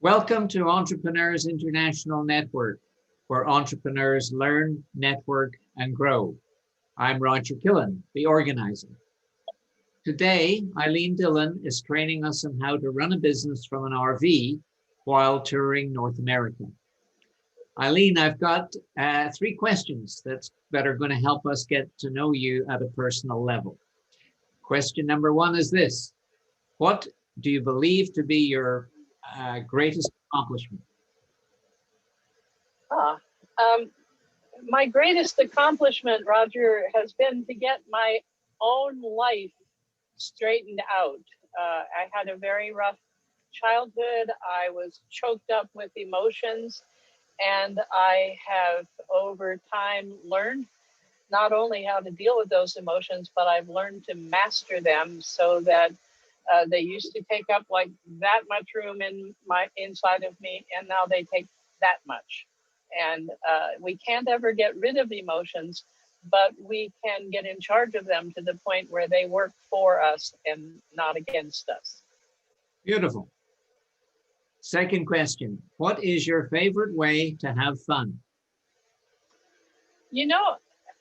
Welcome to Entrepreneurs International Network, where entrepreneurs learn, network, and grow. I'm Roger Killen, the organizer. Today, Ilene Dillon is training us on how to run a business from an RV while touring North America. Ilene, I've got three questions that are going to help us get to know you at a personal level. Question number one is this: what do you believe to be your greatest accomplishment? My greatest accomplishment, Roger, has been to get my own life straightened out. I had a very rough childhood. I was choked up with emotions, and I have over time learned not only how to deal with those emotions, but I've learned to master them so that they used to take up like that much room inside of me, and now they take that much. And we can't ever get rid of emotions, but we can get in charge of them to the point where they work for us and not against us. Beautiful. Second question: what is your favorite way to have fun? You know,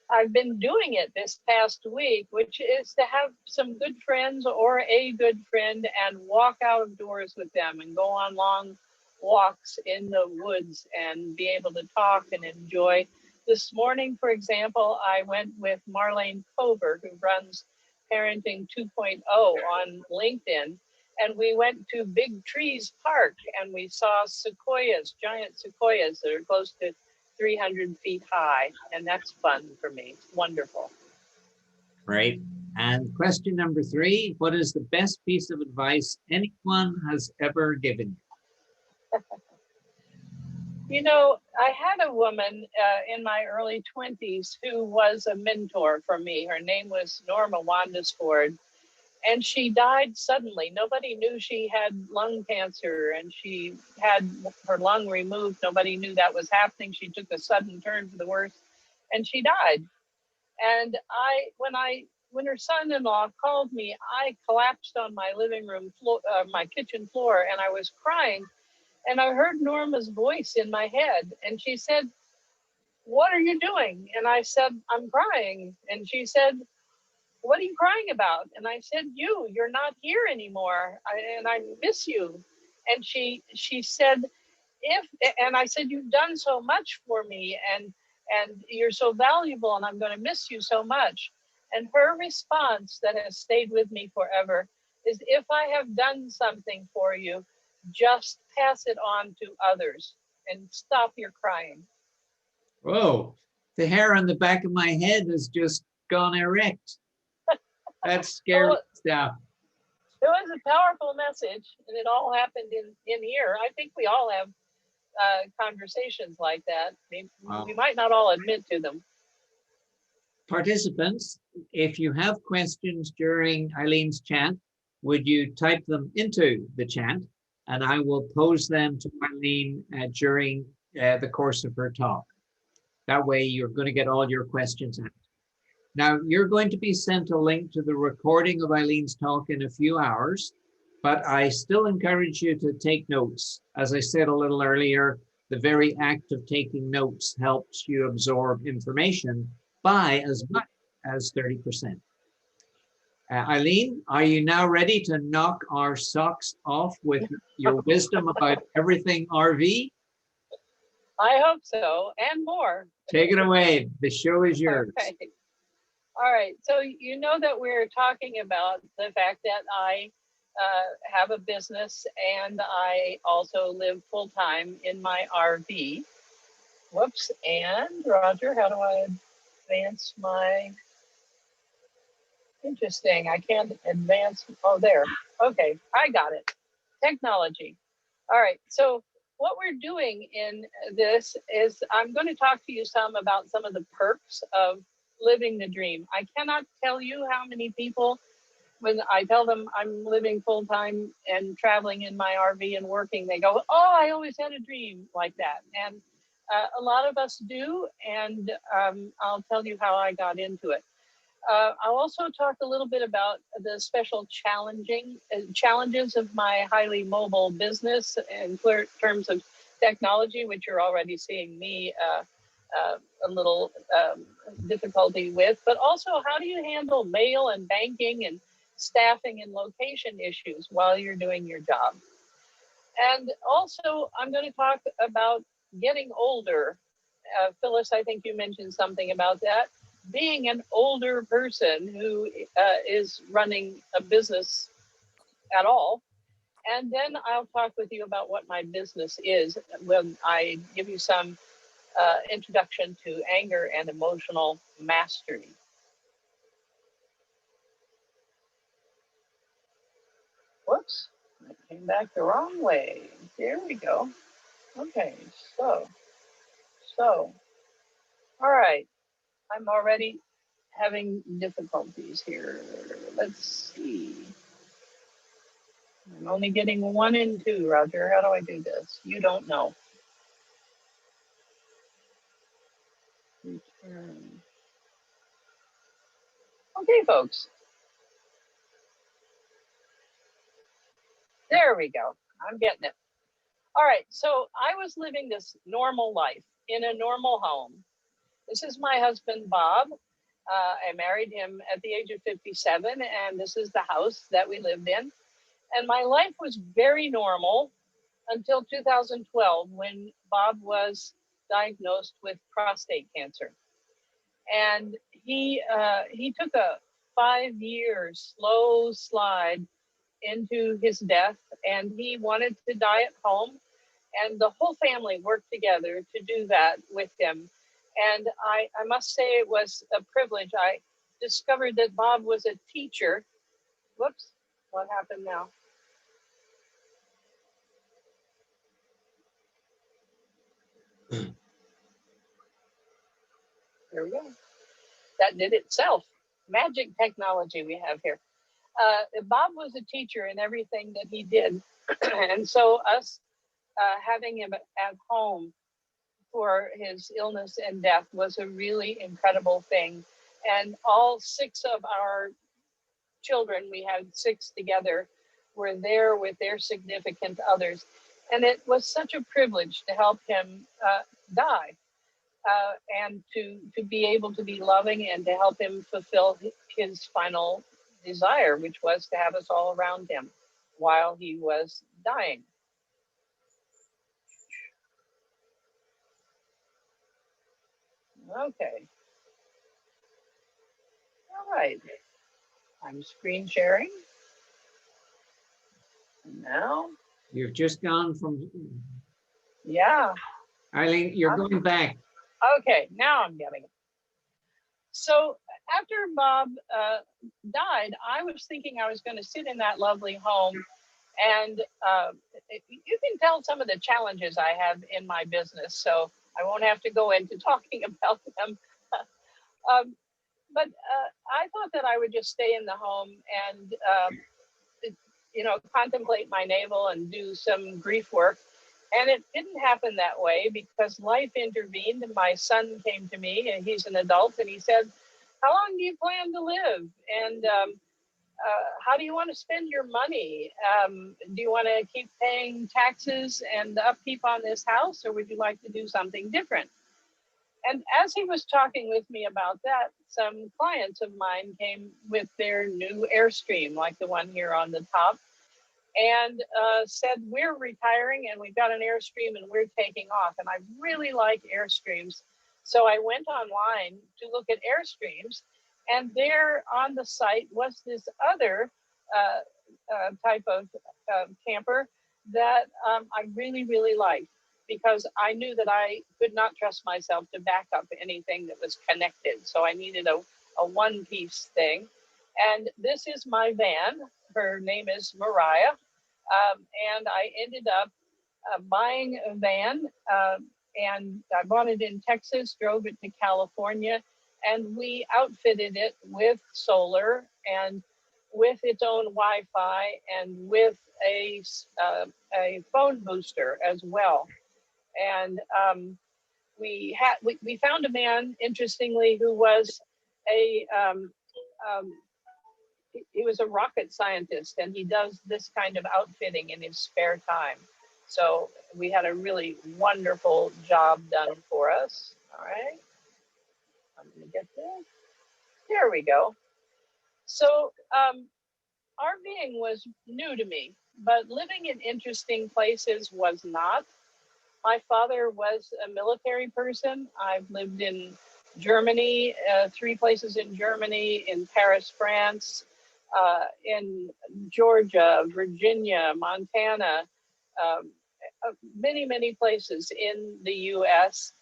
I've been doing it this past week, which is to have some good friends or a good friend and walk out of doors with them and go on long walks in the woods and be able to talk and enjoy. This morning, for example, I went with Marlene Cover, who runs Parenting 2.0 on LinkedIn, and we went to Big Trees Park and we saw sequoias, giant sequoias that are close to 300 feet high, and that's fun for me. It's wonderful. Great. And question number three: what is the best piece of advice anyone has ever given you? You know, I had a woman in my early 20s who was a mentor for me. Her name was Norma Wandesford, and she died suddenly. Nobody knew she had lung cancer, and she had her lung removed. Nobody knew that was happening. She took a sudden turn for the worse, and she died. And when her son-in-law called me, I collapsed on my living room floor, my kitchen floor, and I was crying. And I heard Norma's voice in my head, and she said, "What are you doing?" And I said, "I'm crying." And she said, "What are you crying about?" And I said, "You're not here anymore, and I miss you." And she said, and I said, "You've done so much for me, and you're so valuable, and I'm going to miss you so much." And her response that has stayed with me forever is, "If I have done something for you, just pass it on to others and stop your crying." Whoa, the hair on the back of my head has just gone erect. That's scary stuff. It was a powerful message, and it all happened in here. I think we all have conversations like that. We might not all admit to them. Participants, if you have questions during Ilene's chat, would you type them into the chat, and I will pose them to Ilene during the course of her talk. That way you're going to get all your questions answered. Now, you're going to be sent a link to the recording of Ilene's talk in a few hours, but I still encourage you to take notes. As I said a little earlier, the very act of taking notes helps you absorb information by as much as 30%. Ilene, are you now ready to knock our socks off with your wisdom about everything RV? I hope so, and more. Take it away. The show is yours. Okay. All right. So you know that we're talking about the fact that I have a business and I also live full-time in my RV. Whoops. And Roger, how do I advance my... Interesting. I can't advance. Oh, there. Okay. I got it. Technology. All right. So what we're doing in this is I'm going to talk to you some about some of the perks of living the dream. I cannot tell you how many people, when I tell them I'm living full time and traveling in my RV and working, they go, "Oh, I always had a dream like that." And a lot of us do. And I'll tell you how I got into it. I'll also talk a little bit about the special challenges of my highly mobile business in terms of technology, which you're already seeing me a little difficulty with, but also how do you handle mail and banking and staffing and location issues while you're doing your job. And also, I'm going to talk about getting older. Phyllis, I think you mentioned something about that. Being an older person who is running a business at all. And then I'll talk with you about what my business is when I give you some introduction to anger and emotional mastery. Whoops, I came back the wrong way. There we go. Okay, so, all right. I'm already having difficulties here. Let's see. I'm only getting 1 and 2, Roger. How do I do this? You don't know. Return. Okay, folks. There we go. I'm getting it. All right, so I was living this normal life in a normal home. This is my husband, Bob. I married him at the age of 57, and this is the house that we lived in. And my life was very normal until 2012, when Bob was diagnosed with prostate cancer. And he took a 5-year slow slide into his death, and he wanted to die at home. And the whole family worked together to do that with him. And I must say it was a privilege. I discovered that Bob was a teacher. Whoops, what happened now? There we go. That did itself. Magic technology we have here. Bob was a teacher in everything that he did. And so us having him at home for his illness and death was a really incredible thing. And all 6 of our children, we had 6 together, were there with their significant others. And it was such a privilege to help him die. And to be able to be loving and to help him fulfill his final desire, which was to have us all around him while he was dying. Okay. All right. I'm screen sharing. And now? You've just gone from, Yeah. Eileen, you're going back. Okay, now I'm getting it. So after Bob died, I was thinking I was going to sit in that lovely home, and you can tell some of the challenges I have in my business, so I won't have to go into talking about them. But I thought that I would just stay in the home and, contemplate my navel and do some grief work. And it didn't happen that way because life intervened. And my son came to me, and he's an adult, and he said, "How long do you plan to live? And how do you want to spend your money? Do you want to keep paying taxes and upkeep on this house, or would you like to do something different?" And as he was talking with me about that, some clients of mine came with their new Airstream, like the one here on the top, and said, "We're retiring and we've got an Airstream and we're taking off." And I really like Airstreams. So I went online to look at Airstreams, and there on the site was this other type of camper that I really, really liked, because I knew that I could not trust myself to back up anything that was connected. So I needed a one-piece thing. And this is my van. Her name is Mariah. And I ended up buying a van, and I bought it in Texas, drove it to California, and we outfitted it with solar and with its own Wi-Fi and with a phone booster as well. And we found a man, interestingly, who was a he was a rocket scientist, and he does this kind of outfitting in his spare time. So we had a really wonderful job done for us. All right, I'm gonna get there. There we go. So RVing was new to me, but living in interesting places was not. My father was a military person. I've lived in Germany, 3 places in Germany, in Paris, France, in Georgia, Virginia, Montana, um, many, many places in the US.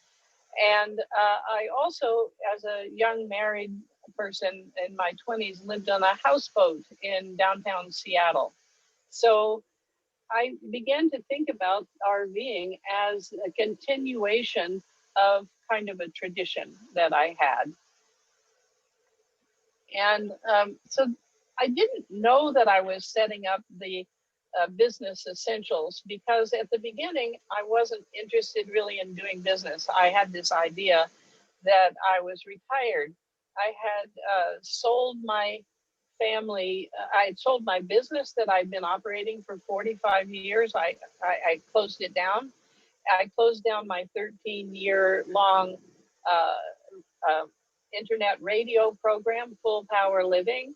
And I also, as a young married person in my 20s, lived on a houseboat in downtown Seattle. So I began to think about RVing as a continuation of kind of a tradition that I had. And so I didn't know that I was setting up the business essentials, because at the beginning, I wasn't interested really in doing business. I had this idea that I was retired. I had sold my family, I had sold my business that I'd been operating for 45 years. I closed it down. I closed down my 13-year long uh, internet radio program, Full Power Living.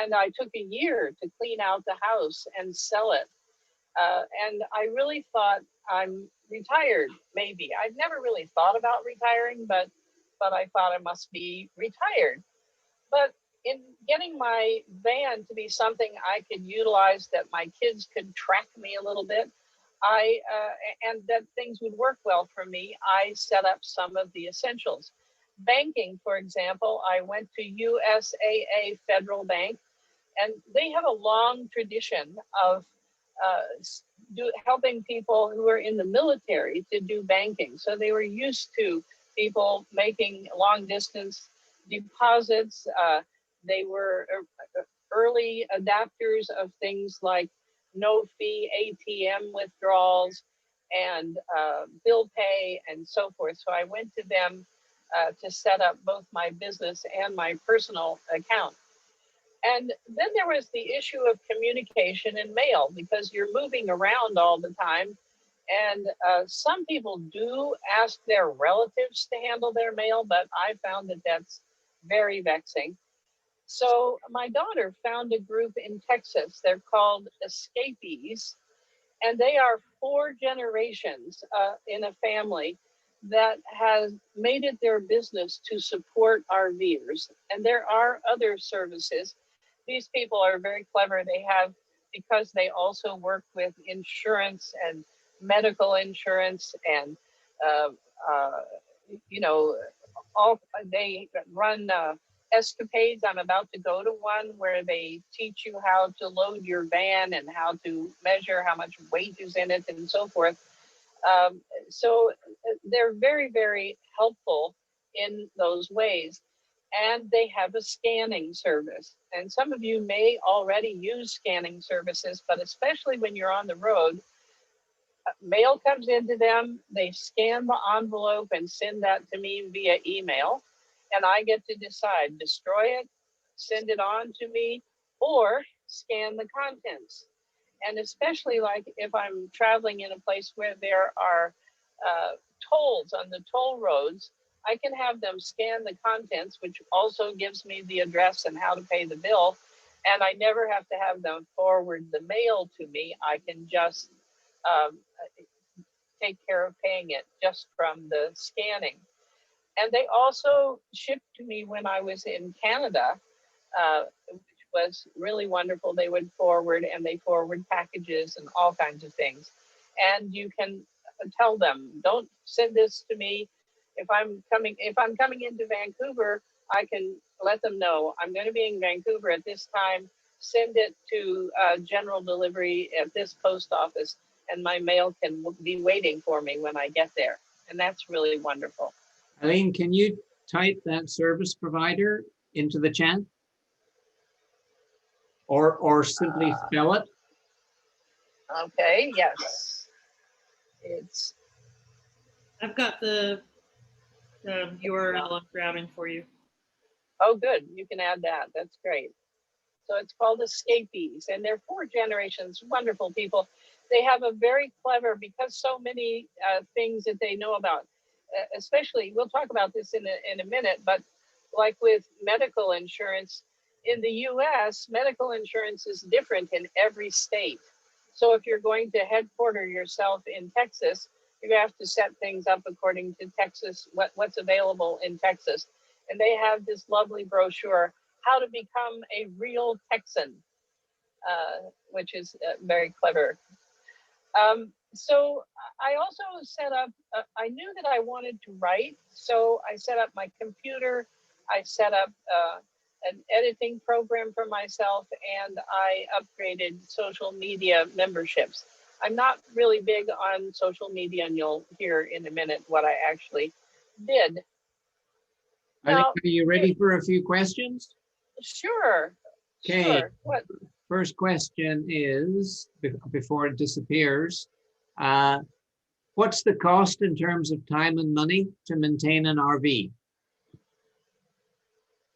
And I took a year to clean out the house and sell it. And I really thought, I'm retired, maybe. I'd never really thought about retiring, but I thought I must be retired. But in getting my van to be something I could utilize, that my kids could track me a little bit, and that things would work well for me, I set up some of the essentials. Banking, for example, I went to USAA Federal Bank, and they have a long tradition of helping people who are in the military to do banking. So they were used to people making long distance deposits. They were early adapters of things like no fee ATM withdrawals and bill pay and so forth. So I went to them to set up both my business and my personal account. And then there was the issue of communication and mail, because you're moving around all the time. And some people do ask their relatives to handle their mail, but I found that that's very vexing. So my daughter found a group in Texas. They're called Escapees, and they are 4 generations in a family that has made it their business to support RVers. And there are other services. These people are very clever. They have, because they also work with insurance and medical insurance and, uh, uh, you know, all they run escapades. I'm about to go to one where they teach you how to load your van and how to measure how much weight is in it and so forth. Um, so they're very, very helpful in those ways. And they have a scanning service. And some of you may already use scanning services, but especially when you're on the road, mail comes into them, they scan the envelope and send that to me via email. And I get to decide, destroy it, send it on to me, or scan the contents. And especially like if I'm traveling in a place where there are tolls on the toll roads, I can have them scan the contents, which also gives me the address and how to pay the bill. And I never have to have them forward the mail to me. I can just um, take care of paying it just from the scanning. And they also shipped to me when I was in Canada, which was really wonderful. They would forward, and they forward packages and all kinds of things. And you can tell them, don't send this to me. If I'm coming into Vancouver, I can let them know I'm going to be in Vancouver at this time. Send it to general delivery at this post office, and my mail can be waiting for me when I get there. And that's really wonderful. Eileen, can you type that service provider into the chat? Or simply spell it? Okay, yes. It's I've got the URL I'm grabbing for you. Oh, good. You can add that. That's great. So it's called Escapees, and they're four generations, wonderful people. They have a very clever, because so many things that they know about, especially, we'll talk about this in a minute, but like with medical insurance, in the US, medical insurance is different in every state. So if you're going to headquarter yourself in Texas, you have to set things up according to Texas, what's available in Texas. And they have this lovely brochure, How to Become a Real Texan, which is very clever. So I also set up, I knew that I wanted to write, so I set up my computer, I set up an editing program for myself, and I upgraded social media memberships. I'm not really big on social media, and you'll hear in a minute what I actually did. Eileen, Now, are you ready for a few questions? sure, Okay. sure. What? First question is, before it disappears, what's the cost in terms of time and money to maintain an RV?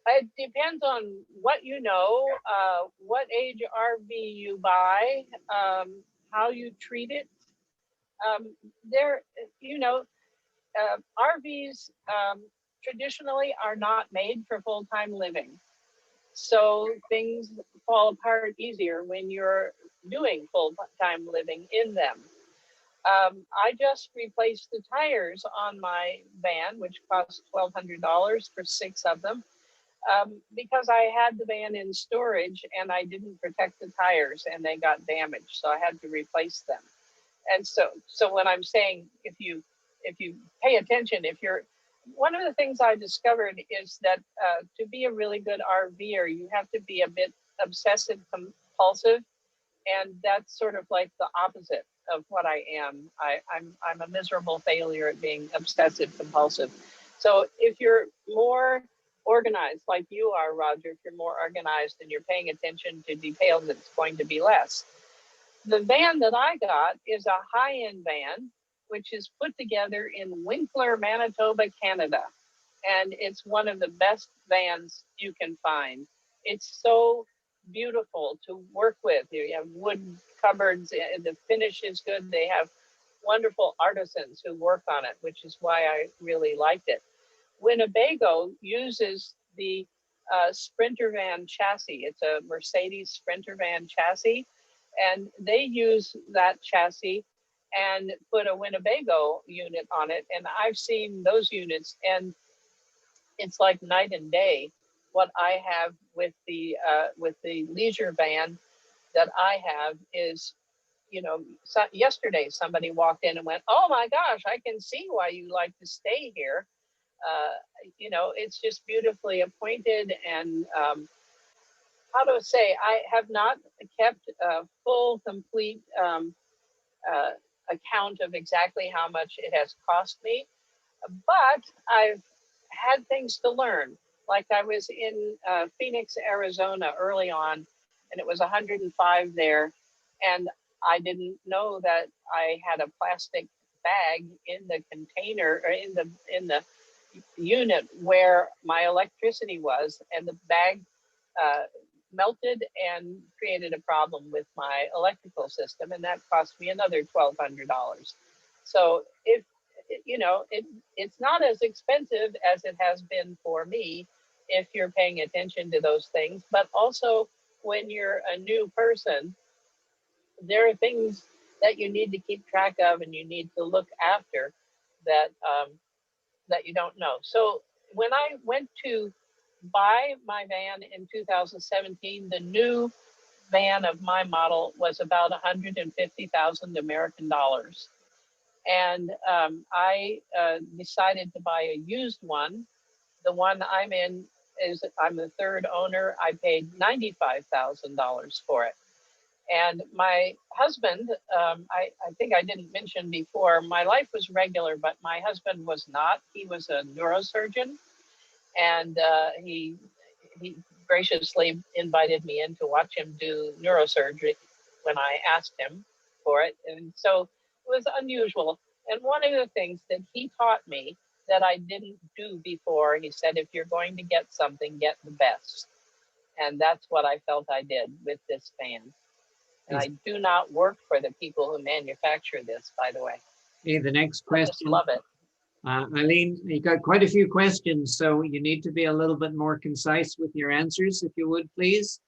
It depends on what you know, what age RV you buy, how you treat it. There, you know, RVs traditionally are not made for full-time living. So things fall apart easier when you're doing full-time living in them. I just replaced the tires on my van, which cost $1,200 for 6 of them, because I had the van in storage and I didn't protect the tires and they got damaged, so I had to replace them. And so when I'm saying if you pay attention, if you're, one of the things I discovered is that to be a really good RVer, you have to be a bit obsessive compulsive, and that's sort of like the opposite of what I am. I'm a miserable failure at being obsessive compulsive. So if you're more organized like you are, Roger, if you're more organized and you're paying attention to details, it's going to be less. The van that I got is a high-end van, which is put together in Winkler, Manitoba, Canada. And it's one of the best vans you can find. It's so beautiful to work with. You have wood cupboards, the finish is good. They have wonderful artisans who work on it, which is why I really liked it. Winnebago uses the Sprinter van chassis. It's a Mercedes Sprinter van chassis, and they use that chassis and put a Winnebago unit on it. And I've seen those units, and it's like night and day. What I have with the leisure van that I have is, you know, yesterday somebody walked in and went, "Oh my gosh, I can see why you like to stay here." You know, it's just beautifully appointed, and how to say, I have not kept a full, complete account of exactly how much it has cost me, but I've had things to learn. Like I was in Phoenix, Arizona early on, and it was 105 there, and I didn't know that I had a plastic bag in the container, or in the unit where my electricity was, and the bag uh, melted and created a problem with my electrical system, and that cost me another $1,200. So if you know, it's not as expensive as it has been for me if you're paying attention to those things. But also, when you're a new person, there are things that you need to keep track of and you need to look after that that you don't know. So when I went to buy my van in 2017, the new van of my model was about 150,000 American dollars. And I decided to buy a used one. The one I'm in is, I'm the third owner. I paid $95,000 for it. And my husband, I think I didn't mention before, my life was regular, but my husband was not. He was a neurosurgeon, and he graciously invited me in to watch him do neurosurgery when I asked him for it. And so it was unusual. And one of the things that he taught me that I didn't do before. He said, if you're going to get something, get the best. And that's what I felt I did with this fan. And I do not work for the people who manufacture this, by the way. Okay, the next I just question. love it. Ilene, you got quite a few questions, so you need to be a little bit more concise with your answers, if you would, please.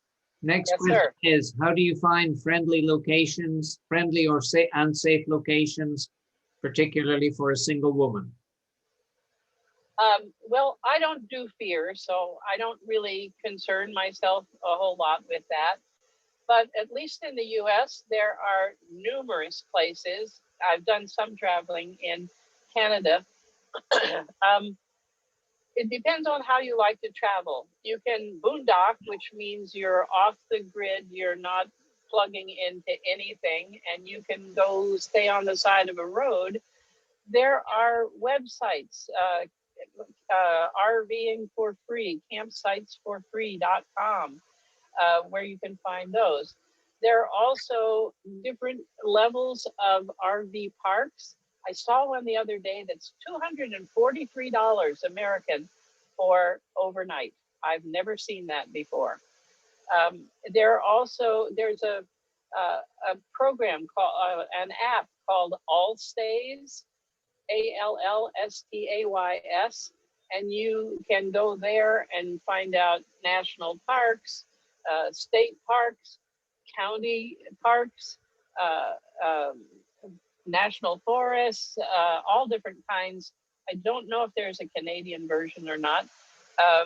Next Yes, question sir. is, how do you find friendly locations, friendly or say unsafe locations, particularly for a single woman? Well, I don't do fear, so I don't really concern myself a whole lot with that. But at least in the US, there are numerous places. I've done some traveling in Canada. um, it depends on how you like to travel. You can boondock, which means you're off the grid, you're not plugging into anything, and you can go stay on the side of a road. There are websites, RVing for free, campsitesforfree.com, where you can find those. There are also different levels of RV parks. I saw one the other day that's $243 American for overnight. I've never seen that before. There's a program called an app called All Stays, ALLSTAYS, and you can go there and find out national parks, state parks, county parks, uh, um, national forests, all different kinds. I don't know if there's a Canadian version or not, uh,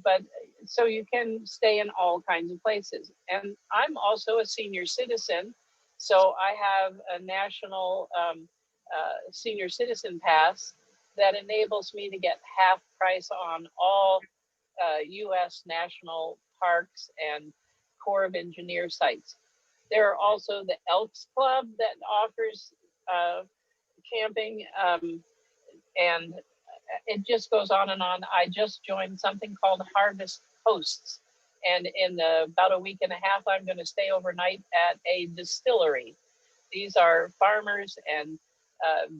but so you can stay in all kinds of places. And I'm also a senior citizen, so I have a national senior citizen pass that enables me to get half price on all US national parks and Corps of Engineer sites. There are also the Elks Club that offers uh, camping, and it just goes on and on. I just joined something called Harvest Hosts, and in about a week and a half, I'm going to stay overnight at a distillery. These are farmers and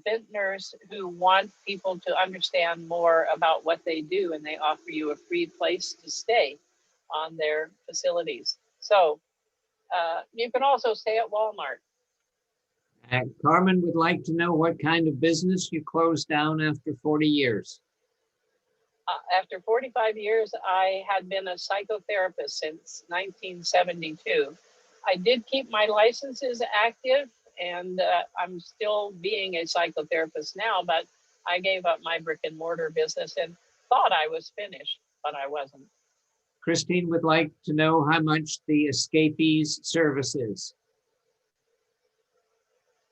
vintners who want people to understand more about what they do, and they offer you a free place to stay on their facilities. So you can also stay at Walmart. Carmen would like to know what kind of business you closed down after 40 years. After 45 years, I had been a psychotherapist since 1972. I did keep my licenses active, and I'm still being a psychotherapist now, but I gave up my brick and mortar business and thought I was finished, but I wasn't. Christine would like to know how much the escapees service is.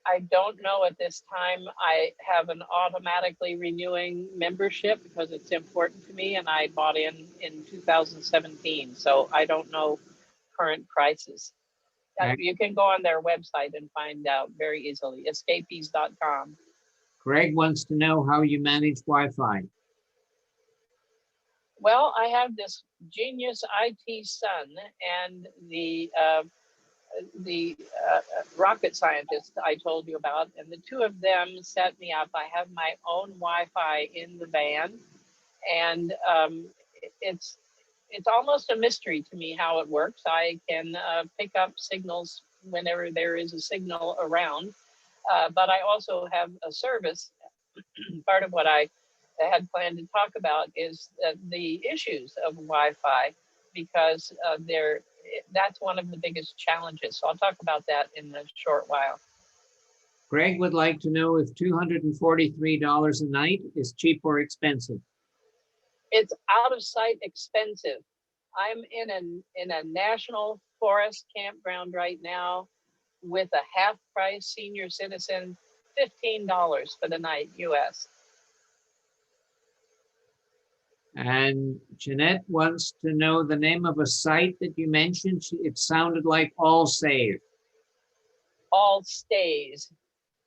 I don't know at this time. I have an automatically renewing membership because it's important to me, and I bought in 2017, so I don't know current prices. You can go on their website and find out very easily, escapees.com. Greg wants to know how you manage Wi-Fi. Well, I have this genius IT son and the rocket scientist I told you about, and the two of them set me up. I have my own Wi-Fi in the van, and it's almost a mystery to me how it works. I can pick up signals whenever there is a signal around, but I also have a service. Part of what I had planned to talk about is the issues of Wi-Fi, because that's one of the biggest challenges. So I'll talk about that in a short while. Greg would like to know if $243 a night is cheap or expensive. It's out of sight expensive. I'm in a national forest campground right now with a half price senior citizen, $15 for the night US. And Jeanette wants to know the name of a site that you mentioned. It sounded like All Safe. All Stays.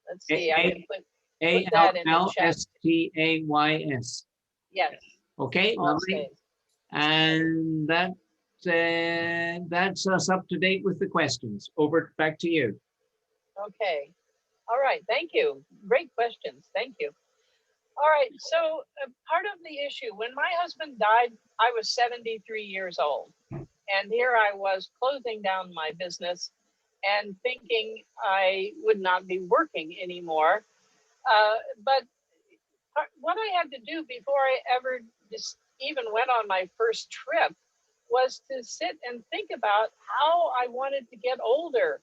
Let's see, I can put that in the chat. ALLSTAYS. Yes. Okay, All lovely. Stays. And that's us up to date with the questions. Back to you. Okay. All right. Thank you. Great questions. Thank you. All right. So part of the issue, when my husband died, I was 73 years old. And here I was closing down my business and thinking I would not be working anymore. But what I had to do before I ever just even went on my first trip was to sit and think about how I wanted to get older.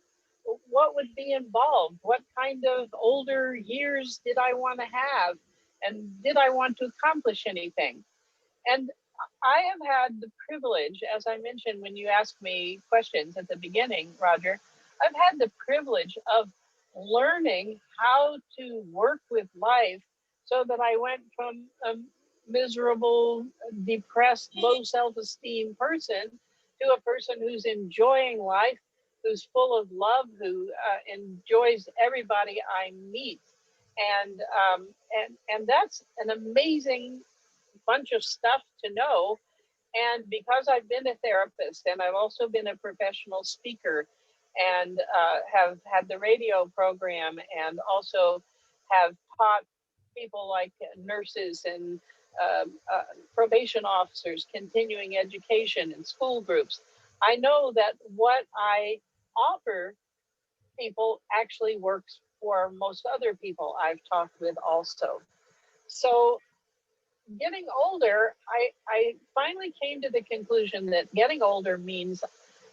What would be involved? What kind of older years did I want to have? And did I want to accomplish anything? And I have had the privilege, as I mentioned when you asked me questions at the beginning, Roger, I've had the privilege of learning how to work with life so that I went from a miserable, depressed, low self esteem person to a person who's enjoying life, who's full of love, who enjoys everybody I meet. And that's an amazing bunch of stuff to know. And because I've been a therapist and I've also been a professional speaker and have had the radio program and also have taught people like nurses and probation officers, continuing education and school groups, I know that what I offer people actually works for most other people I've talked with also. So getting older, I finally came to the conclusion that getting older means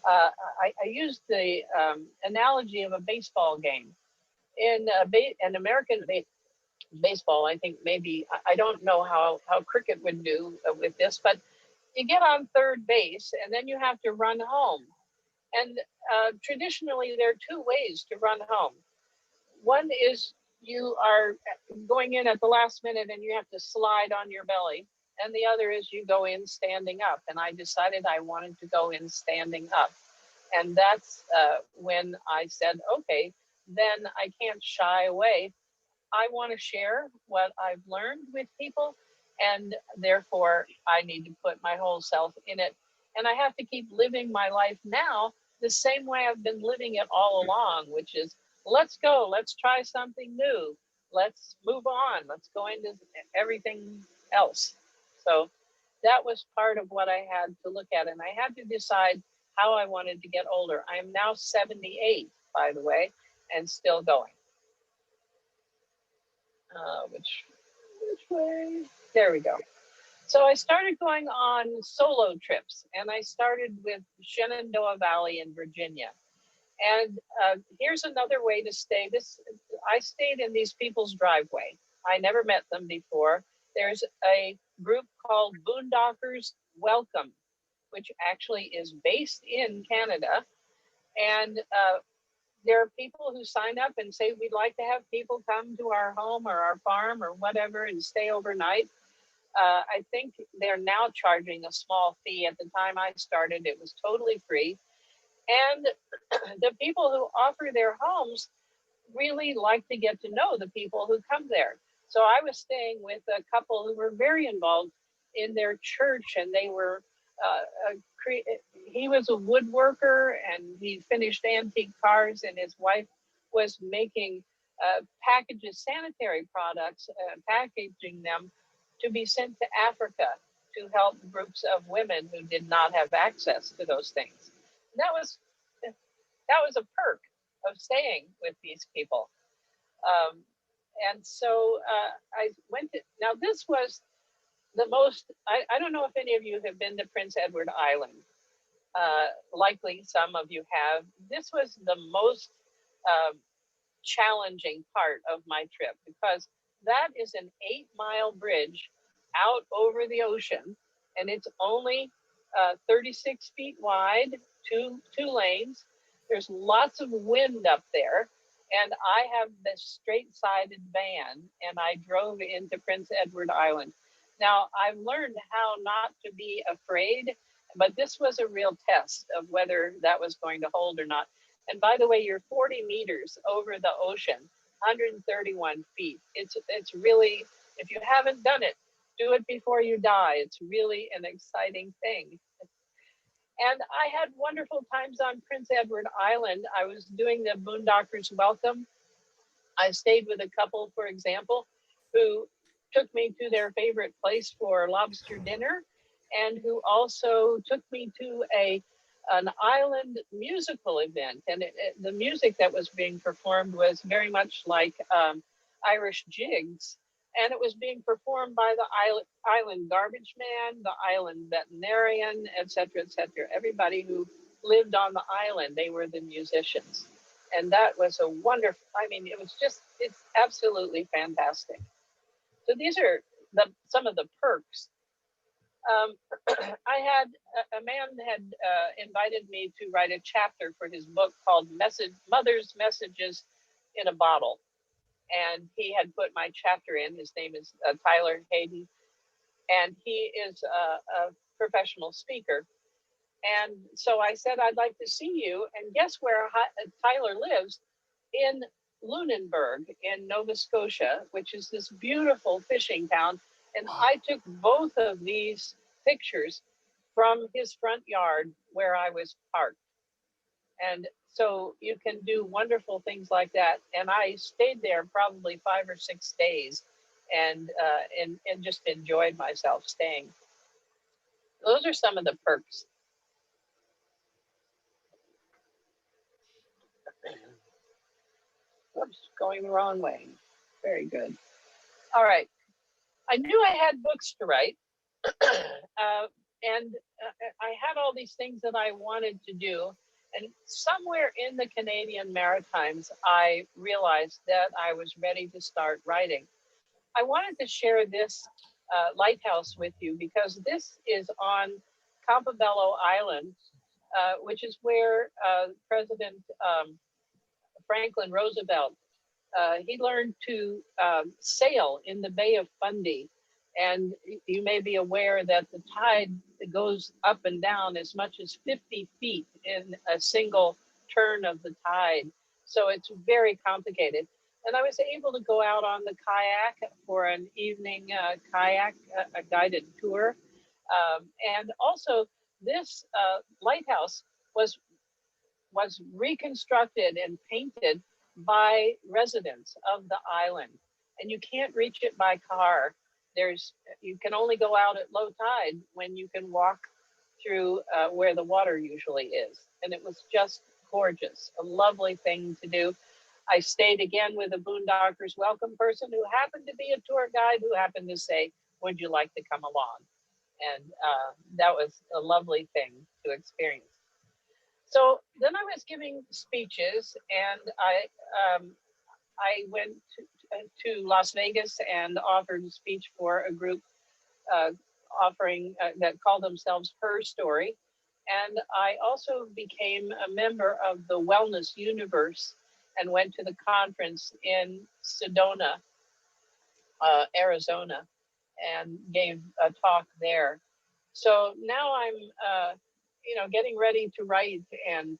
I used the analogy of a baseball game. In an American baseball, I think maybe, I don't know how cricket would do with this, but you get on third base and then you have to run home. And traditionally, there are two ways to run home. One is you are going in at the last minute and you have to slide on your belly. And the other is you go in standing up. And I decided I wanted to go in standing up. And that's when I said, okay, then I can't shy away. I want to share what I've learned with people, and therefore I need to put my whole self in it. And I have to keep living my life now the same way I've been living it all along, which is let's go, let's try something new, let's move on, let's go into everything else. So that was part of what I had to look at. And I had to decide how I wanted to get older. I am now 78, by the way, and still going. Which way? There we go. So I started going on solo trips, and I started with Shenandoah Valley in Virginia. And here's another way to stay. I stayed in these people's driveway. I never met them before. There's a group called Boondockers Welcome, which actually is based in Canada. And there are people who sign up and say, we'd like to have people come to our home or our farm or whatever and stay overnight. I think they're now charging a small fee. At the time I started, it was totally free. And the people who offer their homes really like to get to know the people who come there. So I was staying with a couple who were very involved in their church, and they were, he was a woodworker and he finished antique cars, and his wife was making packages, sanitary products, packaging them to be sent to Africa to help groups of women who did not have access to those things. And that was a perk of staying with these people. Um, and so I went to, now this was the most, I don't know if any of you have been to Prince Edward Island. Likely some of you have. This was the most challenging part of my trip because that is an 8-mile bridge out over the ocean, and it's only 36 feet wide, two lanes. There's lots of wind up there, and I have this straight-sided van, and I drove into Prince Edward Island. Now, I've learned how not to be afraid, but this was a real test of whether that was going to hold or not. And by the way, you're 40 meters over the ocean, 131 feet. It's really, if you haven't done it, do it before you die. It's really an exciting thing. And I had wonderful times on Prince Edward Island. I was doing the Boondockers Welcome. I stayed with a couple, for example, who took me to their favorite place for lobster dinner, and who also took me to an island musical event. And the music that was being performed was very much like Irish jigs. And it was being performed by the island garbage man, the island veterinarian, et cetera, et cetera. Everybody who lived on the island, they were the musicians. And that was a wonderful, I mean, it's absolutely fantastic. So these are some of the perks. I had a man had invited me to write a chapter for his book called Mother's Messages in a Bottle. And he had put my chapter in. His name is Tyler Hayden, and he is a professional speaker. And so I said, I'd like to see you. And guess where Tyler lives? In Lunenburg in Nova Scotia, which is this beautiful fishing town. And I took both of these pictures from his front yard where I was parked. And so you can do wonderful things like that. And I stayed there probably 5 or 6 days and just enjoyed myself staying. Those are some of the perks. Oops, going the wrong way. Very good. All right. I knew I had books to write. And I had all these things that I wanted to do. And somewhere in the Canadian Maritimes, I realized that I was ready to start writing. I wanted to share this lighthouse with you because this is on Campobello Island, which is where President Franklin Roosevelt, he learned to sail in the Bay of Fundy. And you may be aware that the tide goes up and down as much as 50 feet in a single turn of the tide. So it's very complicated. And I was able to go out on the kayak for an evening kayak, a guided tour. And also this lighthouse was reconstructed and painted by residents of the island. And you can't reach it by car. You can only go out at low tide when you can walk through where the water usually is. And it was just gorgeous, a lovely thing to do. I stayed again with a boondocker's welcome person who happened to be a tour guide who happened to say, would you like to come along? And that was a lovely thing to experience. So then I was giving speeches, and I went to Las Vegas and offered a speech for a group offering that called themselves Her Story. And I also became a member of the Wellness Universe and went to the conference in Sedona, Arizona, and gave a talk there. So now I'm, getting ready to write and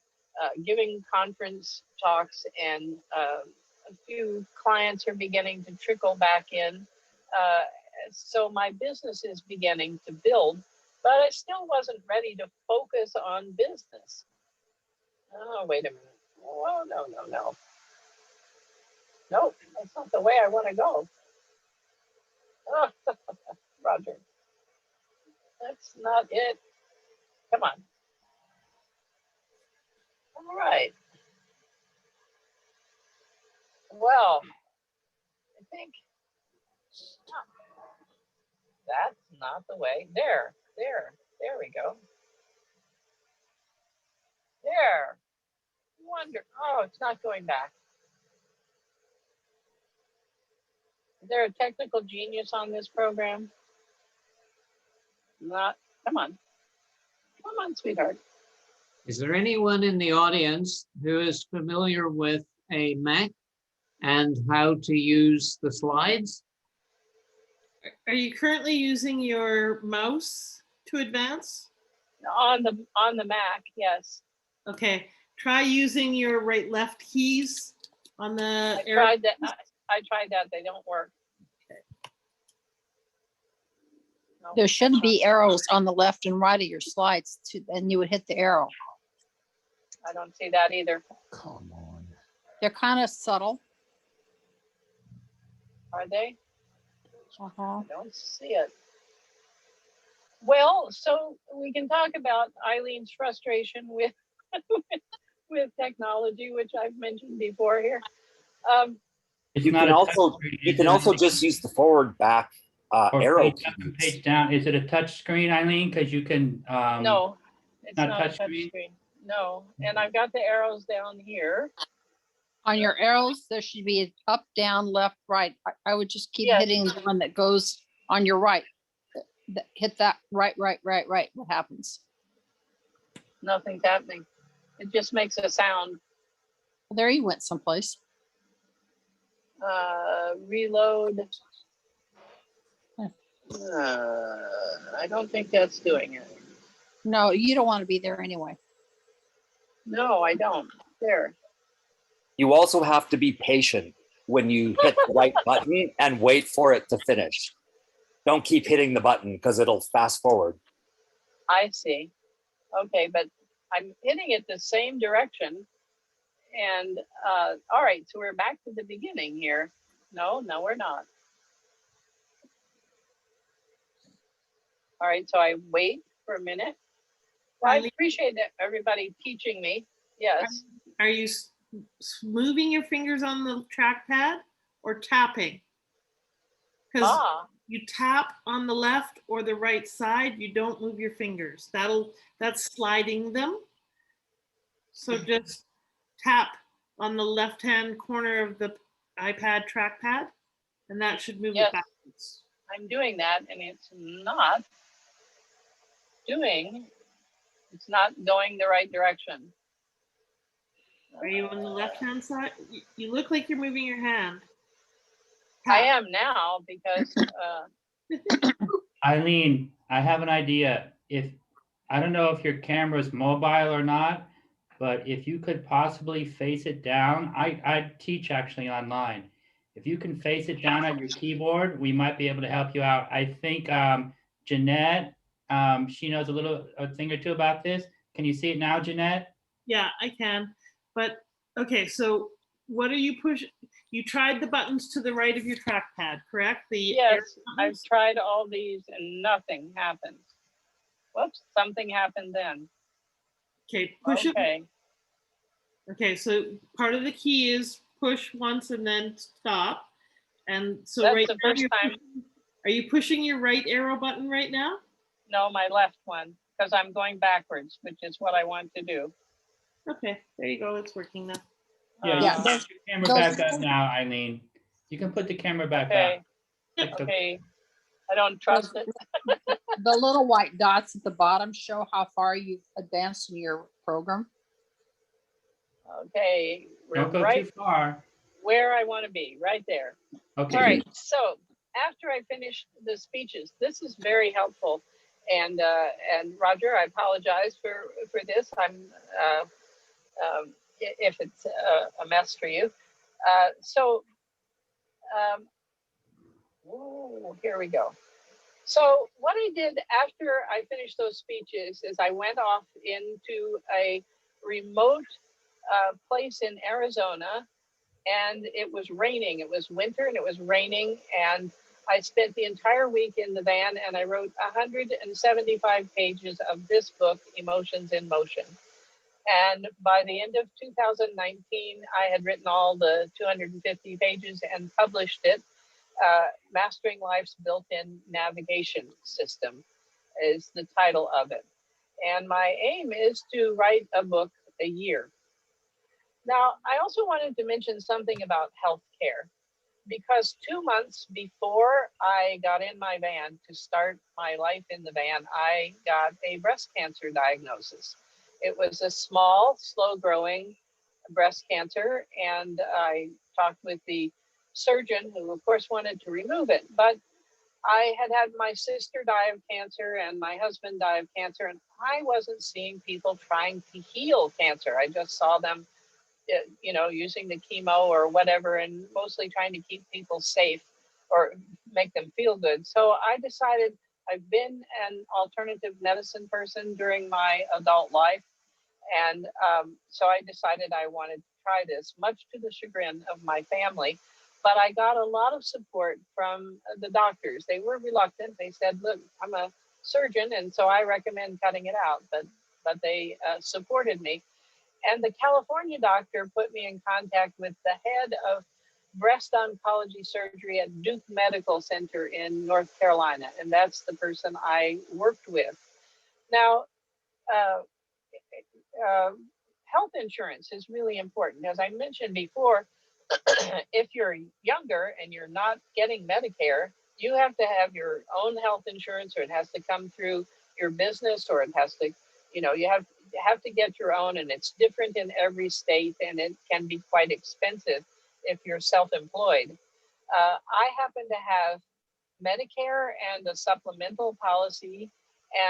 giving conference talks, and a few clients are beginning to trickle back in. So my business is beginning to build, but I still wasn't ready to focus on business. Oh, wait a minute. Oh, no. Nope, that's not the way I want to go. Oh, Roger, that's not it. Come on. All right. Well, I think that's not the way. There we go. There. Oh, it's not going back. Is there a technical genius on this program? Not. Come on, sweetheart. Is there anyone in the audience who is familiar with a Mac and how to use the slides? Are you currently using your mouse to advance? On the Mac, yes. Okay, try using your right left keys on the I tried that. I tried that. They don't work. Okay. No, There should be arrows on the left and right of your slides and you would hit the arrow. I don't see that either. Come on. They're kind of subtle. Are they? Uh-huh. I don't see it. Well, so we can talk about Eileen's frustration with with technology, which I've mentioned before here. Um, It's You not can a also touchscreen, you is can it, also Eileen? just use the forward back Or arrow page up and keys. page down. Is it a touch screen, Eileen? Because you can. no, it's Not not a touch touch screen? screen. No, and I've got the arrows down here. On your arrows, there should be up, down, left, right. I would just keep Yes. hitting the one that goes on your right. Hit that right, right, right, right. What happens? Nothing's happening. It just makes a sound. There you went someplace. Reload. I don't think that's doing it. No, you don't want to be there anyway. No, I don't. There. You also have to be patient when you hit the right button and wait for it to finish. Don't keep hitting the button because it'll fast forward. I see. Okay, but I'm hitting it the same direction. And all right, so we're back to the beginning here. No, we're not. All right, so I wait for a minute. Well, I Eileen, appreciate that everybody teaching me. Yes. are you moving your fingers on the trackpad or tapping? Because Ah, you tap on the left or the right side, you don't move your fingers. That's sliding them. So just tap on the left-hand corner of the iPad trackpad, and that should move Yes. it backwards. I'm doing that, and it's not going the right direction. Are you on the left-hand side? You look like you're moving your hand. I Tap. am now because Eileen, I have an idea. I don't know if your camera is mobile or not, but if you could possibly face it down, I teach actually online. If you can face it down at your keyboard, we might be able to help you out. I think Jeanette, she knows a thing or two about this. Can you see it now, Jeanette? Yeah, I can. But okay, so what are you pushing? You tried the buttons to the right of your trackpad, correct? yes, I've tried all these and nothing happens. Whoops, something happened then. Okay, push it. Okay. Okay, so part of the key is push once and then stop. And so That's right the now first time. are you pushing your right arrow button right now? No, my left one, because I'm going backwards, which is what I want to do. Okay, there you go. It's working now. Yeah, Yeah, you can put your camera back up now, Eileen. You can put the camera back Okay. up. Okay. I don't trust it. The little white dots at the bottom show how far you've advanced in your program. Okay. We're Don't go right too far. where I want to be, right there. Okay. All right. So after I finish the speeches, this is very helpful. And Roger, I apologize for this. I'm if it's a mess for you. Here we go. So what I did after I finished those speeches is I went off into a remote place in Arizona, and it was raining. It was winter and it was raining, and I spent the entire week in the van, and I wrote 175 pages of this book, Emotions in Motion. And by the end of 2019, I had written all the 250 pages and published it. Mastering Life's Built-in Navigation System is the title of it. And my aim is to write a book a year. Now, I also wanted to mention something about healthcare, because 2 months before I got in my van to start my life in the van, I got a breast cancer diagnosis. It was a small, slow-growing breast cancer, and I talked with the surgeon, who of course wanted to remove it. But I had my sister die of cancer and my husband die of cancer, and I wasn't seeing people trying to heal cancer. I just saw them, using the chemo or whatever, and mostly trying to keep people safe or make them feel good. So I decided, I've been an alternative medicine person during my adult life. And so I decided I wanted to try this, much to the chagrin of my family. but I got a lot of support from the doctors. They were reluctant. They said, look, I'm a surgeon, and so I recommend cutting it out, but they supported me. And the California doctor put me in contact with the head of breast oncology surgery at Duke Medical Center in North Carolina. And that's the person I worked with. Now, uh, health insurance is really important. As I mentioned before, if you're younger and you're not getting Medicare, you have to have your own health insurance, or it has to come through your business, or it has to, you have to get your own, and it's different in every state, and it can be quite expensive if you're self-employed. I happen to have Medicare and a supplemental policy,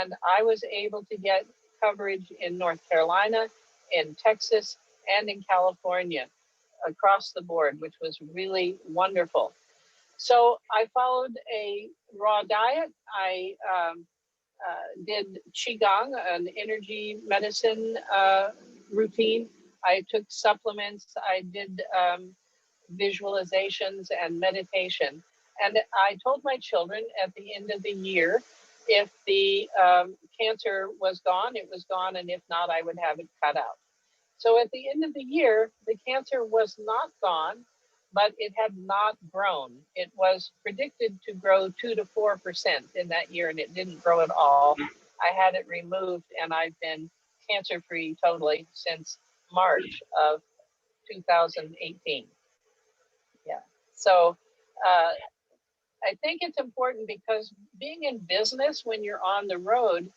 and I was able to get coverage in North Carolina, in Texas, and in California across the board, which was really wonderful. So I followed a raw diet. I did Qigong, an energy medicine routine. I took supplements. I did visualizations and meditation. And I told my children at the end of the year, if the cancer was gone, it was gone. And if not, I would have it cut out. So at the end of the year, the cancer was not gone, but it had not grown. It was predicted to grow 2 to 4% in that year, and it didn't grow at all. I had it removed, and I've been cancer-free totally since March of 2018. Yeah. So I think it's important because being in business when you're on the road,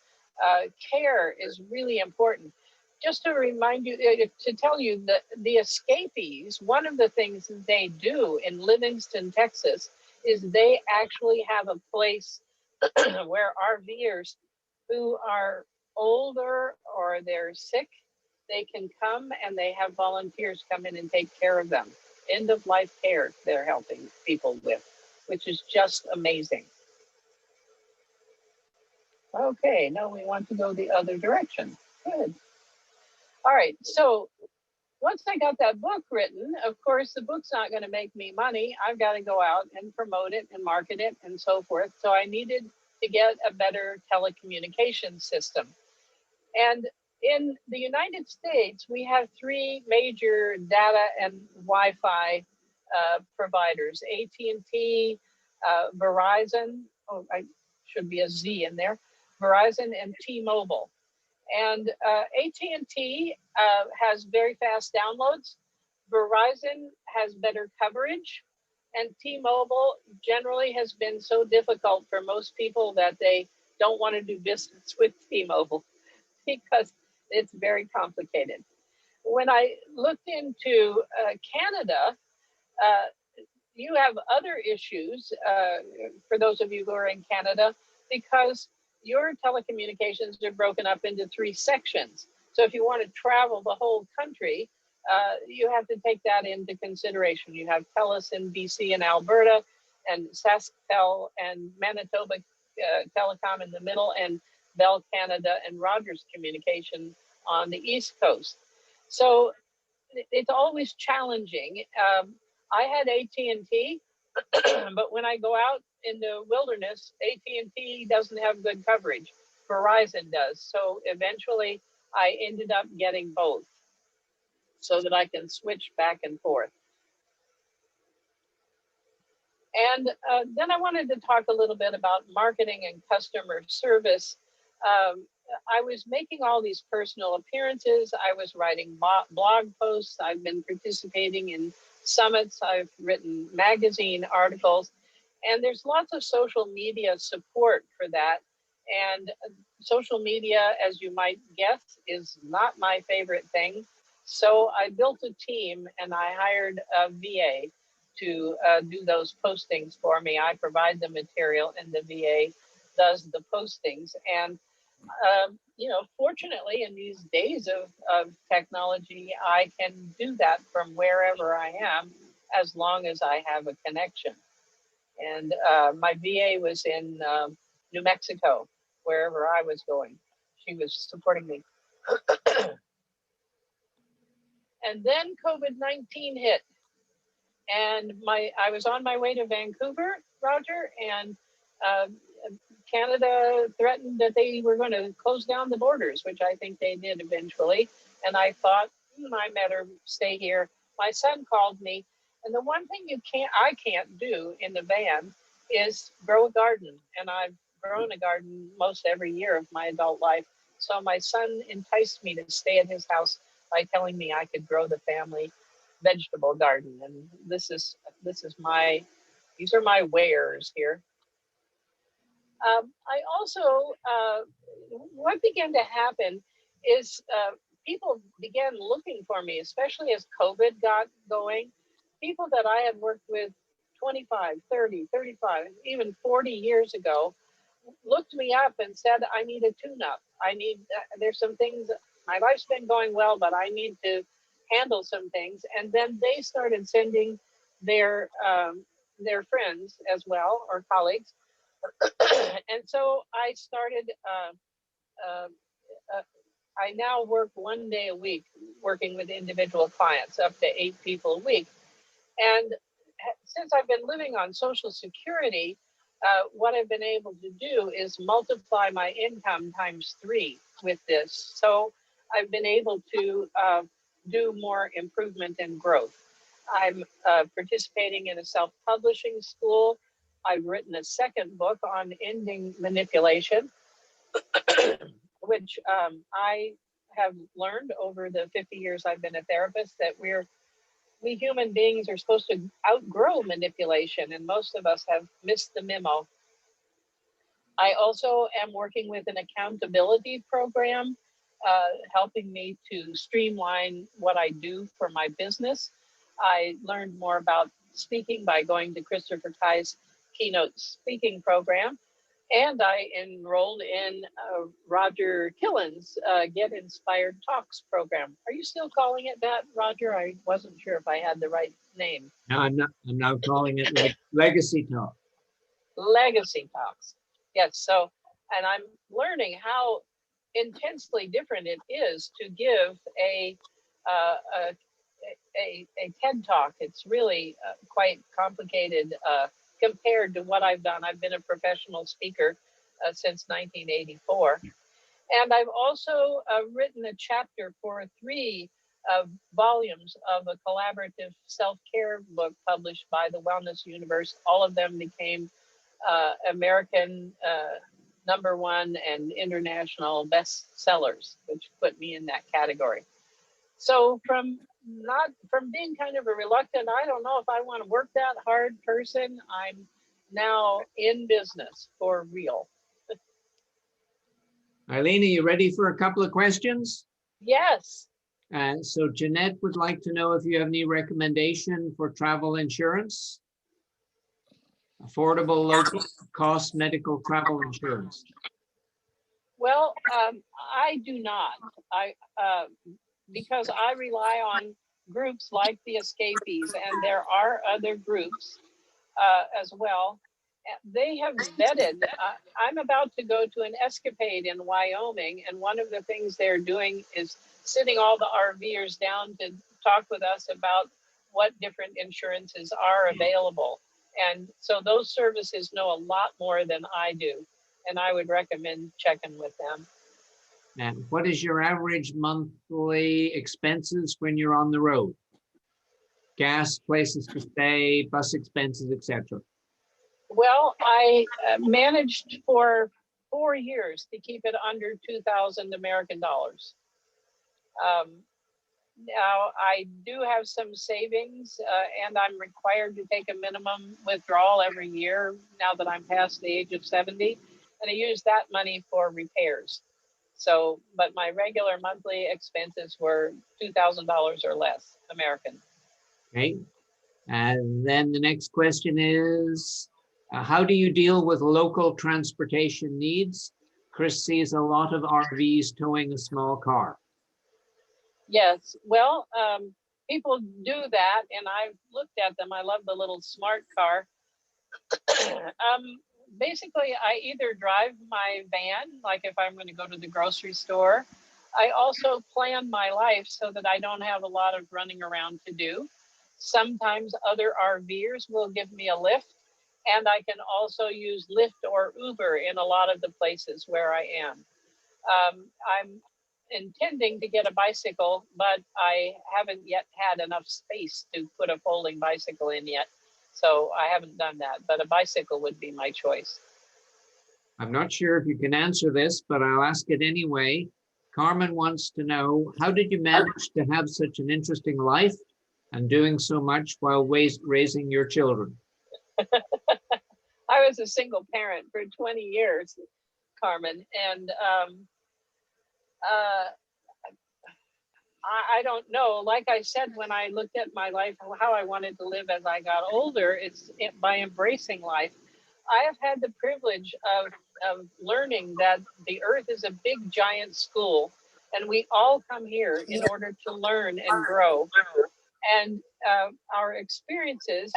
care is really important. Just to remind you, to tell you that the escapees, one of the things they do in Livingston, Texas, is they actually have a place where RVers who are older or they're sick, they can come and they have volunteers come in and take care of them. End of life care they're helping people with, which is just amazing. Okay, now we want to go the other direction. Good. All right, so once I got that book written, of course, the book's not going to make me money. I've got to go out and promote it and market it and so forth. So I needed to get a better telecommunications system. And in the United States, we have 3 major data and Wi-Fi providers: AT&T, Verizon. Oh, I should be a Z in there. Verizon and T-Mobile. And AT&T has very fast downloads. Verizon has better coverage. And T-Mobile generally has been so difficult for most people that they don't want to do business with T-Mobile because it's very complicated. When I looked into Canada, you have other issues for those of you who are in Canada, because your telecommunications are broken up into 3 sections. So if you want to travel the whole country, you have to take that into consideration. You have TELUS in BC and Alberta, and SaskTel and Manitoba Telecom in the middle, and Bell Canada and Rogers Communication on the East Coast. So it's always challenging. I had AT&T, but when I go out in the wilderness, AT&T doesn't have good coverage. Verizon does. So eventually I ended up getting both so that I can switch back and forth. And then I wanted to talk a little bit about marketing and customer service. I was making all these personal appearances. I was writing blog posts. I've been participating in summits. I've written magazine articles. And there's lots of social media support for that. And social media, as you might guess, is not my favorite thing. So I built a team and I hired a VA to do those postings for me. I provide the material and the VA does the postings. And, fortunately, in these days of technology, I can do that from wherever I am, as long as I have a connection. And my VA was in New Mexico, wherever I was going. She was supporting me. And then COVID-19 hit. And I was on my way to Vancouver, Roger, and uh, Canada threatened that they were going to close down the borders, which I think they did eventually. And I thought, I better stay here. My son called me, and the one thing I can't do in the van is grow a garden. And I've grown a garden most every year of my adult life. So my son enticed me to stay at his house by telling me I could grow the family vegetable garden. And these are my wares here. I also, what began to happen is people began looking for me, especially as COVID got going. People that I had worked with 25, 30, 35, even 40 years ago looked me up and said, I need a tune-up. There's some things, my life's been going well, but I need to handle some things. And then they started sending their friends as well, or colleagues. And so I started, uh, uh, I now work 1 day a week working with individual clients, up to 8 people a week. And since I've been living on Social Security, what I've been able to do is multiply my income times 3 with this. So I've been able to do more improvement and growth. I'm participating in a self-publishing school. I've written a second book on ending manipulation, which I have learned over the 50 years I've been a therapist that we human beings are supposed to outgrow manipulation, and most of us have missed the memo. I also am working with an accountability program, helping me to streamline what I do for my business. I learned more about speaking by going to Christopher Kai's keynote speaking program. And I enrolled in Roger Killen's Get Inspired Talks program. Are you still calling it that, Roger? I wasn't sure if I had the right name. No, I'm not. I'm now calling it Legacy Talk. Legacy Talks. Yes. So, and I'm learning how intensely different it is to give a TED Talk. It's really quite complicated compared to what I've done. I've been a professional speaker since 1984. And I've also written a chapter for 3 volumes of a collaborative self-care book published by the Wellness Universe. All of them became American #1 and international bestsellers, which put me in that category. So from being kind of a reluctant, I don't know if I want to work that hard person, I'm now in business for real. Ilene, are you ready for a couple of questions? Yes. So Jeanette would like to know if you have any recommendation for travel insurance, affordable, low cost medical travel insurance. Well, I do not. Because I rely on groups like the Escapees, and there are other groups as well. They have vetted. I'm about to go to an escapade in Wyoming, and one of the things they're doing is sitting all the RVers down to talk with us about what different insurances are available. And so those services know a lot more than I do, and I would recommend checking with them. And what is your average monthly expenses when you're on the road? Gas, places to stay, bus expenses, etc. Well, I managed for 4 years to keep it under 2,000 American dollars. Now, I do have some savings, and I'm required to take a minimum withdrawal every year now that I'm past the age of 70, and I use that money for repairs. So, but my regular monthly expenses were $2,000 or less American. Okay. And then the next question is, how do you deal with local transportation needs? Chris sees a lot of RVs towing a small car. Yes, well, people do that, and I've looked at them. I love the little smart car. Basically, I either drive my van, like if I'm going to go to the grocery store. I also plan my life so that I don't have a lot of running around to do. Sometimes other RVers will give me a lift, and I can also use Lyft or Uber in a lot of the places where I am. I'm intending to get a bicycle, but I haven't yet had enough space to put a folding bicycle in yet. So I haven't done that, but a bicycle would be my choice. I'm not sure if you can answer this, but I'll ask it anyway. Carmen wants to know, how did you manage to have such an interesting life and doing so much while raising your children? I was a single parent for 20 years, Carmen, and I don't know. Like I said, when I looked at my life, how I wanted to live as I got older, it's by embracing life. I have had the privilege of learning that the earth is a big, giant school, and we all come here in order to learn and grow. And our experiences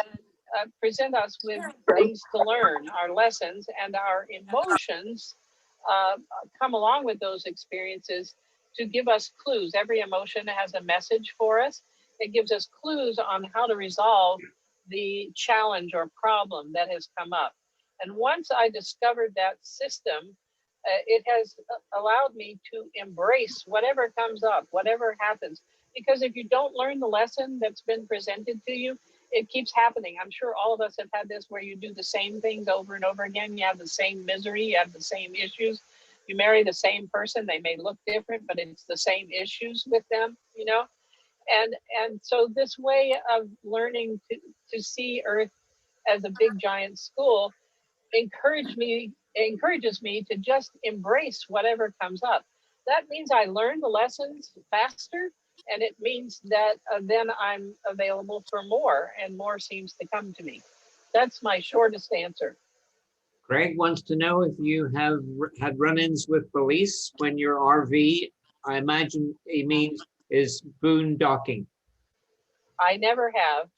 present us with things to learn, our lessons, and our emotions come along with those experiences to give us clues. Every emotion has a message for us. It gives us clues on how to resolve the challenge or problem that has come up. And once I discovered that system, it has allowed me to embrace whatever comes up, whatever happens. Because if you don't learn the lesson that's been presented to you, it keeps happening. I'm sure all of us have had this where you do the same things over and over again. You have the same misery, you have the same issues. You marry the same person, they may look different, but it's the same issues with them, you know? And so this way of learning to see Earth as a big giant school encourages me to just embrace whatever comes up. That means I learn the lessons faster, and it means that then I'm available for more, and more seems to come to me. That's my shortest answer. Greg wants to know if you have had run-ins with police when your RV, I imagine he means, is boondocking. I never have.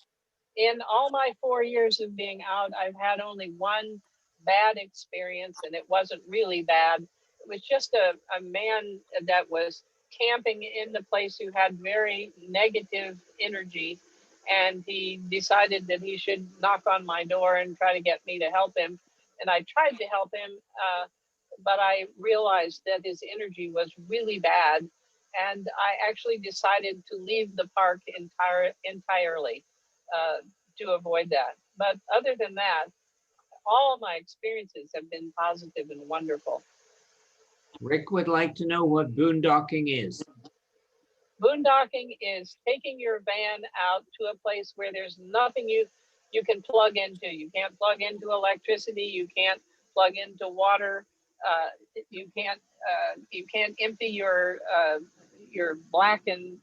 In all my 4 years of being out, I've had only one bad experience, and it wasn't really bad. It was just a man that was camping in the place who had very negative energy, and he decided that he should knock on my door and try to get me to help him. And I tried to help him, but I realized that his energy was really bad, and I actually decided to leave the park entirely to avoid that. But other than that, all of my experiences have been positive and wonderful. Rick would like to know what boondocking is. Boondocking is taking your van out to a place where there's nothing you can plug into. You can't plug into electricity. You can't plug into water. You can't empty your black and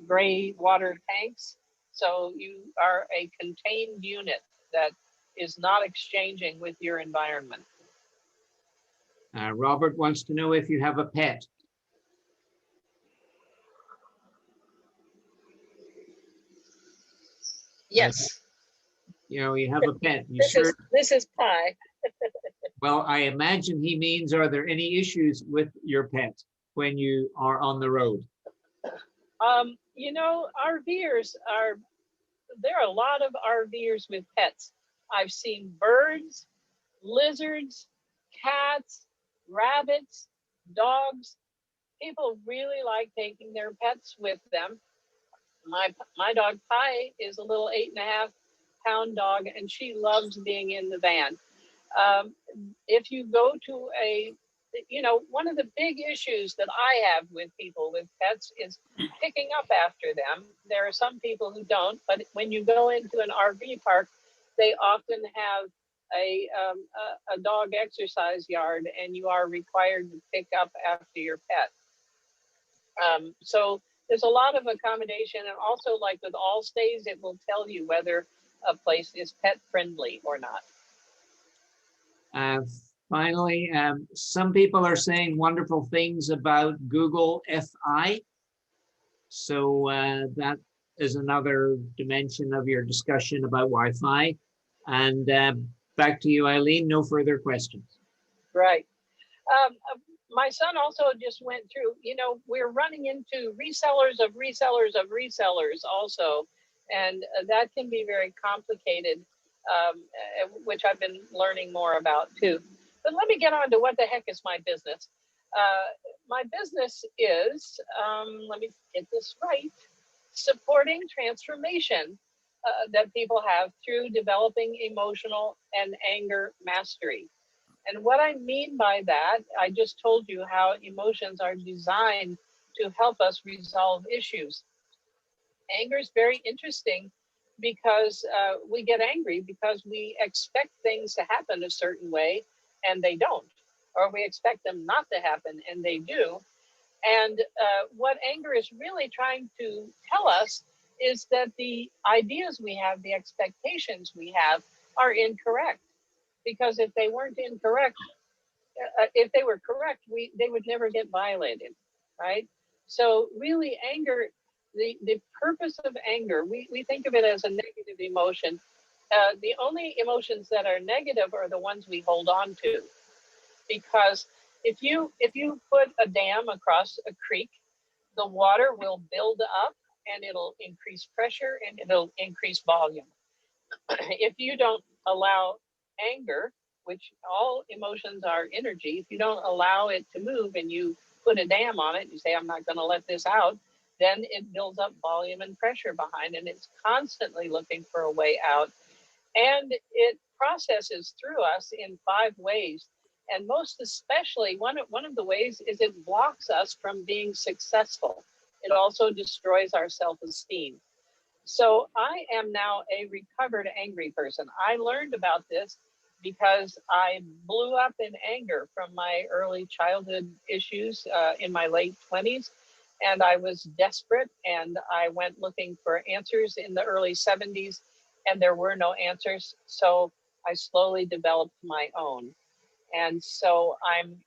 gray water tanks. So you are a contained unit that is not exchanging with your environment. Robert wants to know if you have a pet. Yes. You know, you have a pet. You This is Pi. Well, I imagine he means, are there any issues with your pet when you are on the road? You know, there are a lot of RVers with pets. I've seen birds, lizards, cats, rabbits, dogs. People really like taking their pets with them. My dog Pi is a little 8.5-pound dog, and she loves being in the van. If you go to one of the big issues that I have with people with pets is picking up after them. There are some people who don't, but when you go into an RV park, they often have a dog exercise yard, and you are required to pick up after your pet. So there's a lot of accommodation, and also, like with all stays, it will tell you whether a place is pet friendly or not. Finally, some people are saying wonderful things about Google Fi. So that is another dimension of your discussion about Wi-Fi. And back to you, Eileen, no further questions. Right. My son also just went through, we're running into resellers of resellers of resellers also. And that can be very complicated, which I've been learning more about too. But let me get on to what the heck is my business. My business is, let me get this right, supporting transformation that people have through developing emotional and anger mastery. And what I mean by that, I just told you how emotions are designed to help us resolve issues. Anger is very interesting because we get angry because we expect things to happen a certain way and they don't, or we expect them not to happen and they do. And what anger is really trying to tell us is that the ideas we have, the expectations we have, are incorrect. Because if they weren't incorrect, if they were correct, they would never get violated, right? So really, anger, the purpose of anger, we think of it as a negative emotion. The only emotions that are negative are the ones we hold on to, because if you put a dam across a creek, the water will build up and it'll increase pressure and it'll increase volume. If you don't allow anger, which all emotions are energy, if you don't allow it to move and you put a dam on it, you say, I'm not going to let this out, then it builds up volume and pressure behind, and it's constantly looking for a way out. And it processes through us in 5 ways. And most especially, one of the ways is it blocks us from being successful. It also destroys our self-esteem. So I am now a recovered angry person. I learned about this because I blew up in anger from my early childhood issues in my late 20s. And I was desperate and I went looking for answers in the early 70s and there were no answers. So I slowly developed my own. And so I'm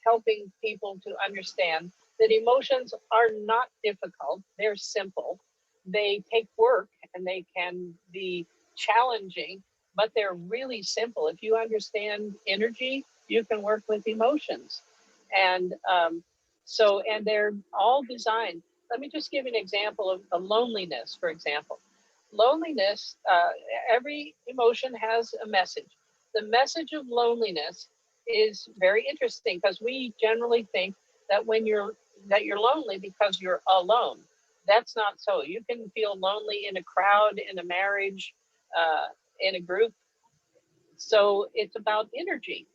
helping people to understand that emotions are not difficult. They're simple. They take work and they can be challenging, but they're really simple. If you understand energy, you can work with emotions. And and they're all designed. Let me just give you an example of loneliness, for example. Loneliness, every emotion has a message. The message of loneliness is very interesting because we generally think that you're lonely because you're alone. That's not so. You can feel lonely in a crowd, in a marriage, in a group. So it's about energy,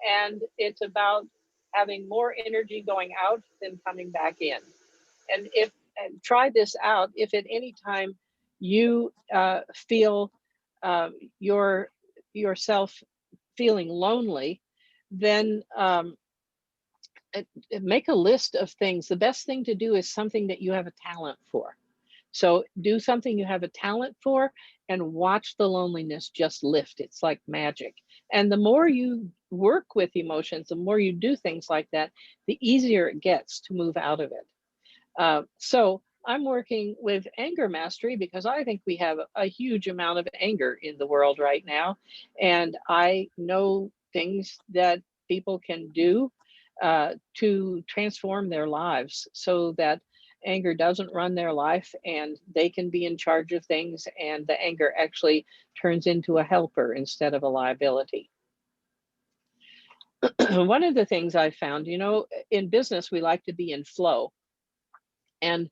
and it's about having more energy going out than coming back in. And try this out. If at any time you feel yourself feeling lonely, then make a list of things. The best thing to do is something that you have a talent for. So do something you have a talent for and watch the loneliness just lift. It's like magic. And the more you work with emotions, the more you do things like that, the easier it gets to move out of it. So I'm working with anger mastery because I think we have a huge amount of anger in the world right now. And I know things that people can do to transform their lives so that anger doesn't run their life and they can be in charge of things, and the anger actually turns into a helper instead of a liability. One of the things I found, in business, we like to be in flow. And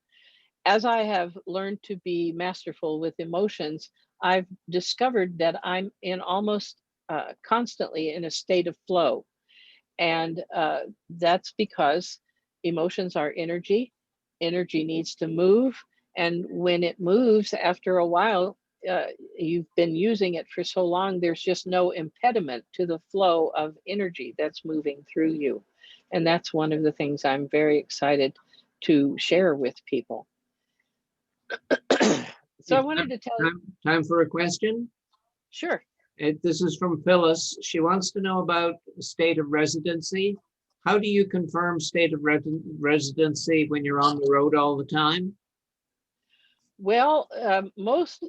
as I have learned to be masterful with emotions, I've discovered that I'm in almost constantly in a state of flow. And that's because emotions are energy. Energy needs to move. And when it moves, after a while, you've been using it for so long, there's just no impediment to the flow of energy that's moving through you. And that's one of the things I'm very excited to share with people. So I wanted to tell you. Time for a question? Sure. This is from Phyllis. She wants to know about state of residency. How do you confirm state of residency when you're on the road all the time? Well, most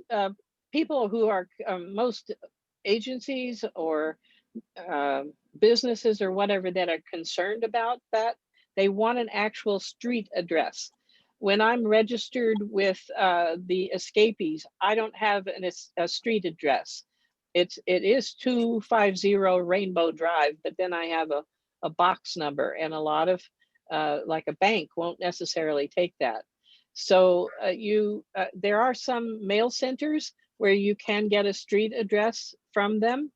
people who are, most agencies or businesses or whatever that are concerned about that, they want an actual street address. when I'm registered with the escapees, I don't have a street address. It is 250 Rainbow Drive, but then I have a box number, and a lot of like a bank won't necessarily take that. So there are some mail centers where you can get a street address from them.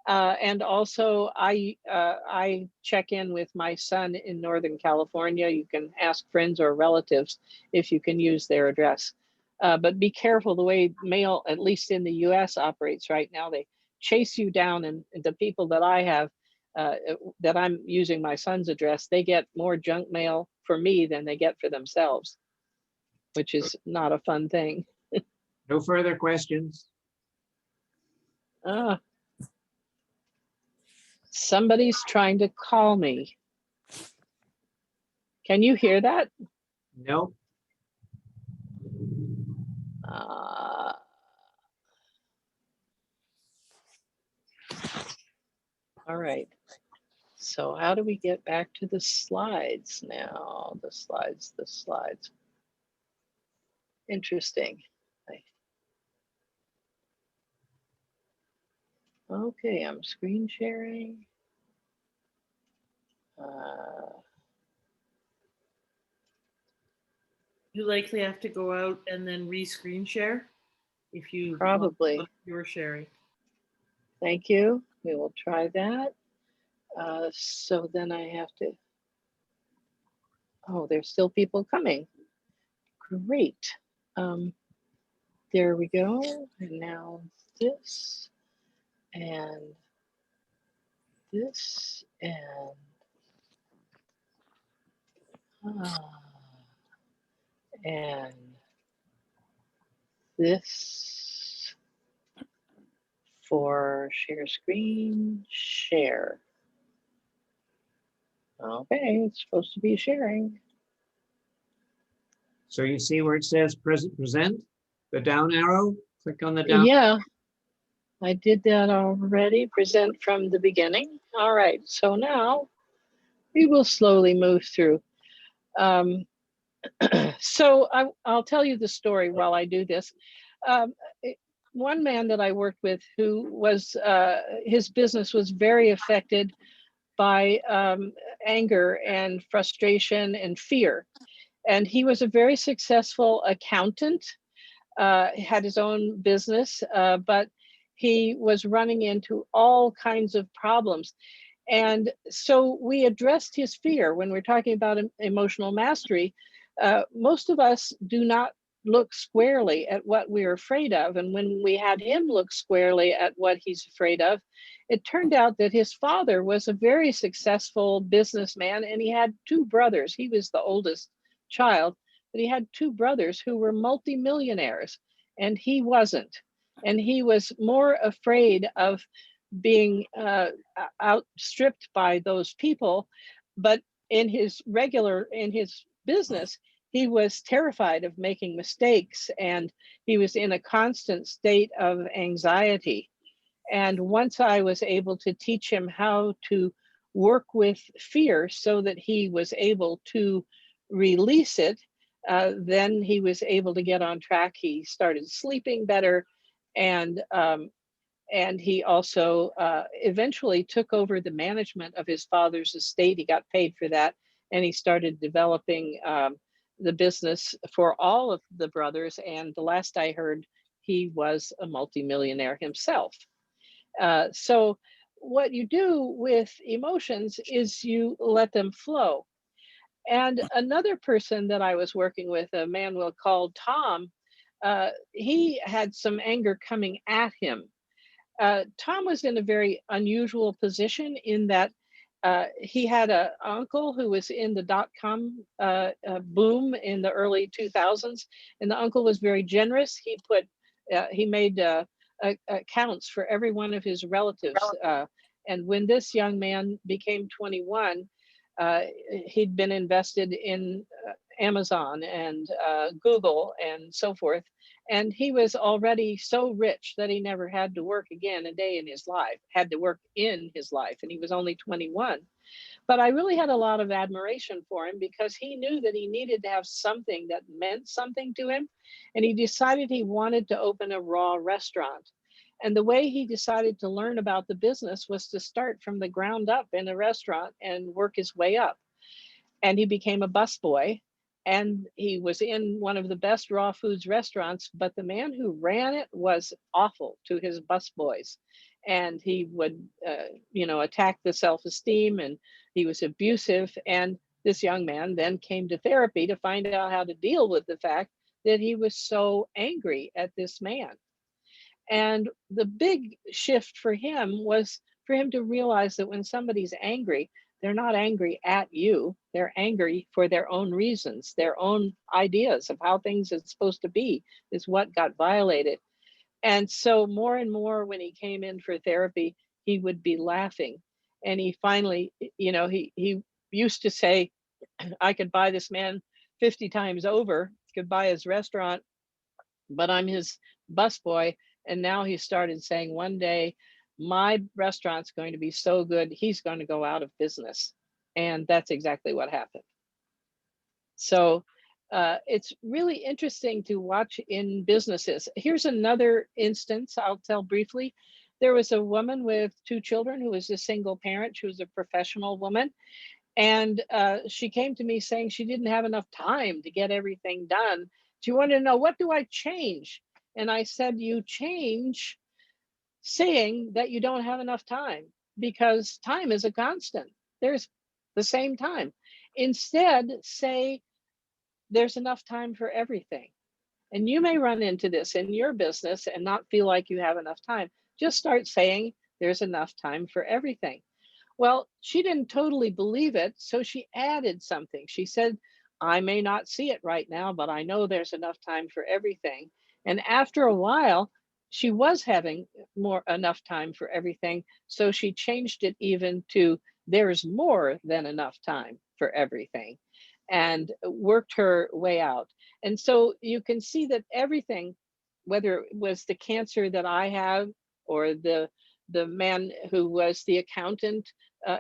And also I check in with my son in Northern California. You can ask friends or relatives if you can use their address. But be careful the way mail, at least in the US, operates right now. They chase you down, and the people that I have, that I'm using my son's address, they get more junk mail for me than they get for themselves, which is not a fun thing. No further questions. Somebody's trying to call me. Can you hear that? No. All right. So how do we get back to the slides now? The slides. Interesting. Okay, I'm screen sharing. You likely have to go out and then re-screen share if you Probably. you're sharing. Thank you. We will try that. So then I have to, oh, there's still people coming. Great. There we go. And now this and this and and this for share screen, share. Okay, it's supposed to be sharing. So you see where it says present, the down arrow, click on the down. Yeah, I did that already. Present from the beginning. All right, so now we will slowly move through. So I'll tell you the story while I do this. One man that I worked with who was, his business was very affected by anger and frustration and fear. And he was a very successful accountant, had his own business, but he was running into all kinds of problems. And so we addressed his fear when we're talking about emotional mastery. Most of us do not look squarely at what we're afraid of. And when we had him look squarely at what he's afraid of, it turned out that his father was a very successful businessman, and he had two brothers. He was the oldest child, but he had two brothers who were multimillionaires, and he wasn't. And he was more afraid of being outstripped by those people. But in his business, he was terrified of making mistakes, and he was in a constant state of anxiety. And once I was able to teach him how to work with fear so that he was able to release it, then he was able to get on track. He started sleeping better, and he also eventually took over the management of his father's estate. He got paid for that, and he started developing the business for all of the brothers. And the last I heard, he was a multimillionaire himself. So what you do with emotions is you let them flow. And another person that I was working with, a man we'll call Tom, he had some anger coming at him. Tom was in a very unusual position in that he had an uncle who was in the dot-com boom in the early 2000s, and the uncle was very generous. He made accounts for every one of his relatives. And when this young man became 21, He'd been invested in Amazon and Google and so forth. And he was already so rich that he never had to work again a day in his life, had to work in his life. And he was only 21. But I really had a lot of admiration for him because he knew that he needed to have something that meant something to him. And he decided he wanted to open a raw restaurant. And the way he decided to learn about the business was to start from the ground up in a restaurant and work his way up. And he became a busboy. And he was in one of the best raw foods restaurants, but the man who ran it was awful to his busboys. And he would, attack the self-esteem, and he was abusive. And this young man then came to therapy to find out how to deal with the fact that he was so angry at this man. And the big shift for him was for him to realize that when somebody's angry, they're not angry at you. They're angry for their own reasons, their own ideas of how things are supposed to be is what got violated. And so more and more when he came in for therapy, he would be laughing. And he finally, he used to say, I could buy this man 50 times over, could buy his restaurant, but I'm his busboy. And now he started saying, one day, my restaurant's going to be so good, he's going to go out of business. And that's exactly what happened. So it's really interesting to watch in businesses. Here's another instance I'll tell briefly. There was a woman with 2 children who was a single parent. She was a professional woman. And she came to me saying she didn't have enough time to get everything done. She wanted to know, what do I change? And I said, you change saying that you don't have enough time, because time is a constant. There's the same time. Instead, say there's enough time for everything. And you may run into this in your business and not feel like you have enough time. Just start saying there's enough time for everything. Well, she didn't totally believe it, so she added something. She said, I may not see it right now, but I know there's enough time for everything. And after a while, she was having enough time for everything. So she changed it even to there's more than enough time for everything, and worked her way out. And so you can see that everything, whether it was the cancer that I have, or the man who was the accountant,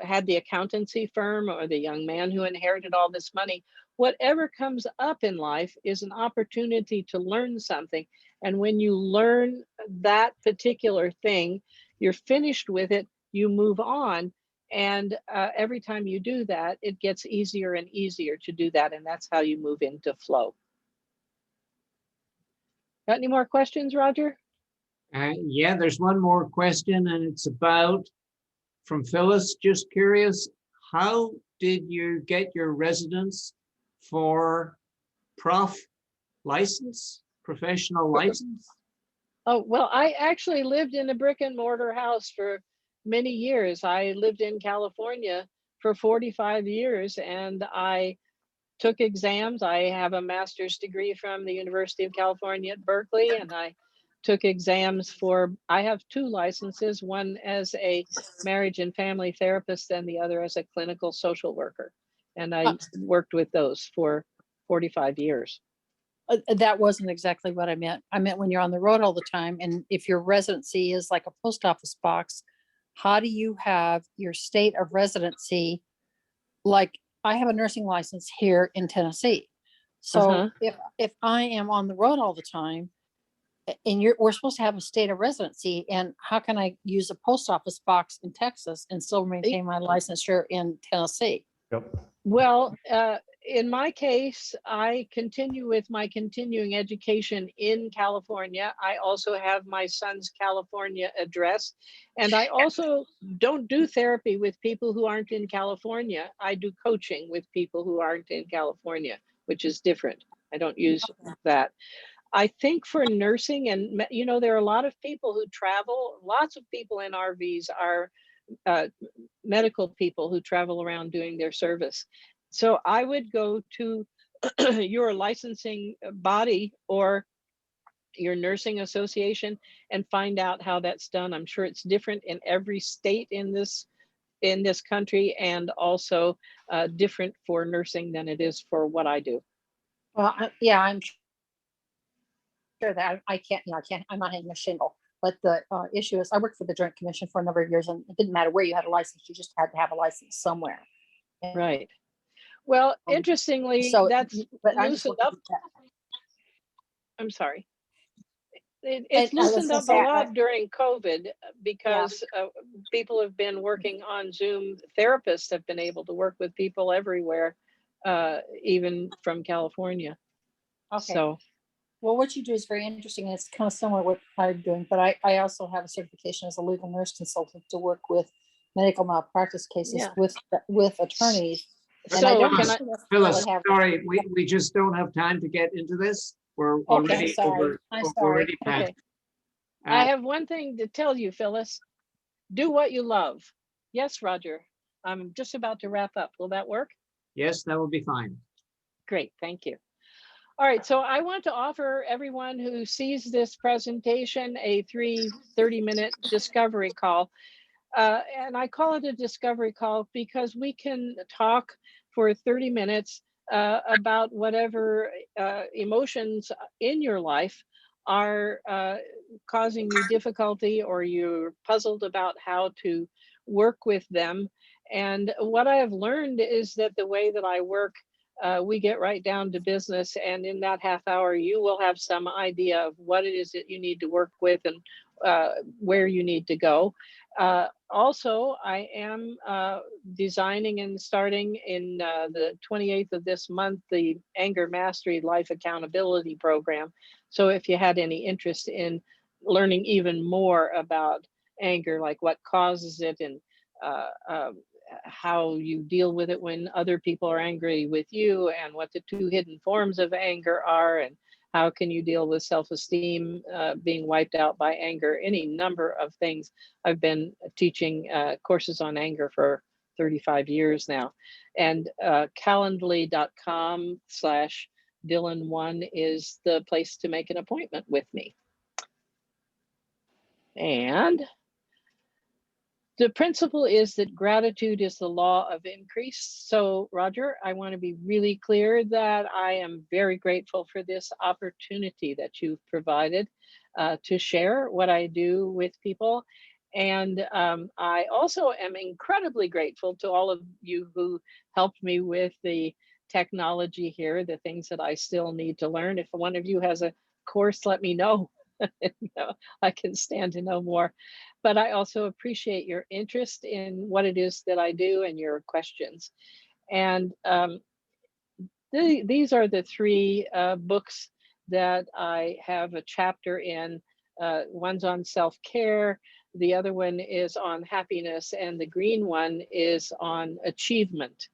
had the accountancy firm, or the young man who inherited all this money, whatever comes up in life is an opportunity to learn something. And when you learn that particular thing, you're finished with it, you move on. And every time you do that, it gets easier and easier to do that. And that's how you move into flow. Got any more questions, Roger? Yeah, there's one more question, and it's from Phyllis. Just curious, how did you get your residence for professional license? Oh, well, I actually lived in a brick and mortar house for many years. I lived in California for 45 years, and I took exams. I have a master's degree from the University of California at Berkeley, and I took exams I have 2 licenses, one as a marriage and family therapist and the other as a clinical social worker. And I worked with those for 45 years. That wasn't exactly what I meant. I meant when you're on the road all the time, and if your residency is like a post office box, how do you have your state of residency? Like, I have a nursing license here in Tennessee. So if I am on the road all the time, and we're supposed to have a state of residency, and how can I use a post office box in Texas and still maintain my licensure in Tennessee? Yep. Well, in my case, I continue with my continuing education in California. I also have my son's California address. And I also don't do therapy with people who aren't in California. I do coaching with people who aren't in California, which is different. I don't use that. I think for nursing, and there are a lot of people who travel. Lots of people in RVs are medical people who travel around doing their service. So I would go to your licensing body or your nursing association and find out how that's done. I'm sure it's different in every state in this in this country, and also different for nursing than it is for what I do. Well, yeah, I'm sure that I can't, I'm not hanging a shingle. But the issue is I worked for the Joint Commission for a number of years, and it didn't matter where you had a license, you just had to have a license somewhere. And, Right. Well, interestingly, so, that's but I'm just loosened looking up. at that. I'm sorry. It's And I was loosened gonna up a say, lot during COVID because people have been working on Zoom. Therapists have been able to work with people everywhere, even from California. okay. So, Well, what you do is very interesting, and it's kind of similar to what I'm doing, but I also have a certification as a legal nurse consultant to work with medical malpractice cases yeah. with attorneys. And So I don't can I, Phyllis, necessarily have. sorry, we just don't have time to get into this. We're Okay, already sorry. I'm sorry. already past. okay. I have one thing to tell you, Phyllis. Do what you love. Yes, Roger. I'm just about to wrap up. Will that work? Yes, that will be fine. Great, thank you. All right, so I want to offer everyone who sees this presentation a 30-minute discovery call. And I call it a discovery call because we can talk for 30 minutes about whatever emotions in your life are causing you difficulty, or you're puzzled about how to work with them. And what I have learned is that the way that I work, we get right down to business, and in that half hour you will have some idea of what it is that you need to work with and where you need to go. Also, I am designing and starting in the 28th of this month the Anger Mastery Life Accountability Program. So if you had any interest in learning even more about anger, like what causes it, and how you deal with it when other people are angry with you, and what the two hidden forms of anger are, and how can you deal with self-esteem being wiped out by anger, any number of things. I've been teaching courses on anger for 35 years now. And calendly.com/Dillon1 is the place to make an appointment with me. And the principle is that gratitude is the law of increase. So, Roger, I want to be really clear that I am very grateful for this opportunity that you've provided to share what I do with people. And I also am incredibly grateful to all of you who helped me with the technology here, the things that I still need to learn. If one of you has a course, let me know. I can stand to know more. But I also appreciate your interest in what it is that I do and your questions. And these are the three books that I have a chapter in. One's on self-care, the other one is on happiness, and the green one is on achievement.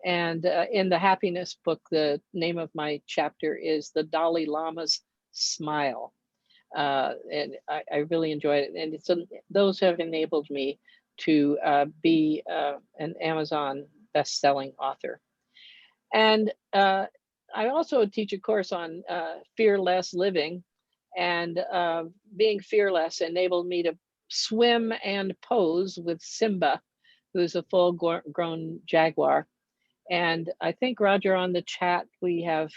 And in the happiness book, the name of my chapter is The Dalai Lama's Smile. And I really enjoyed it. And those have enabled me to be an Amazon best-selling author. And I also teach a course on fearless living, and being fearless enabled me to swim and pose with Simba, who's a full-grown jaguar. And I think, Roger, on the chat, we have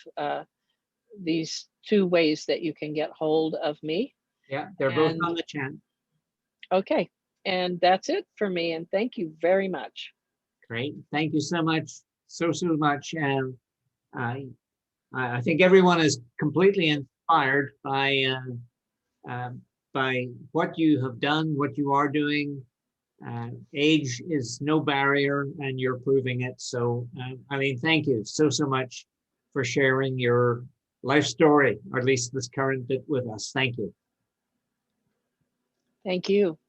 these two ways that you can get hold of me. Yeah, they're both on the chat. Okay, and that's it for me. And thank you very much. Great. Thank you so much, so much. And I think everyone is completely inspired by what you have done, what you are doing. Age is no barrier, and you're proving it. So, Ilene, thank you so much for sharing your life story, or at least this current bit with us. Thank you. Thank you.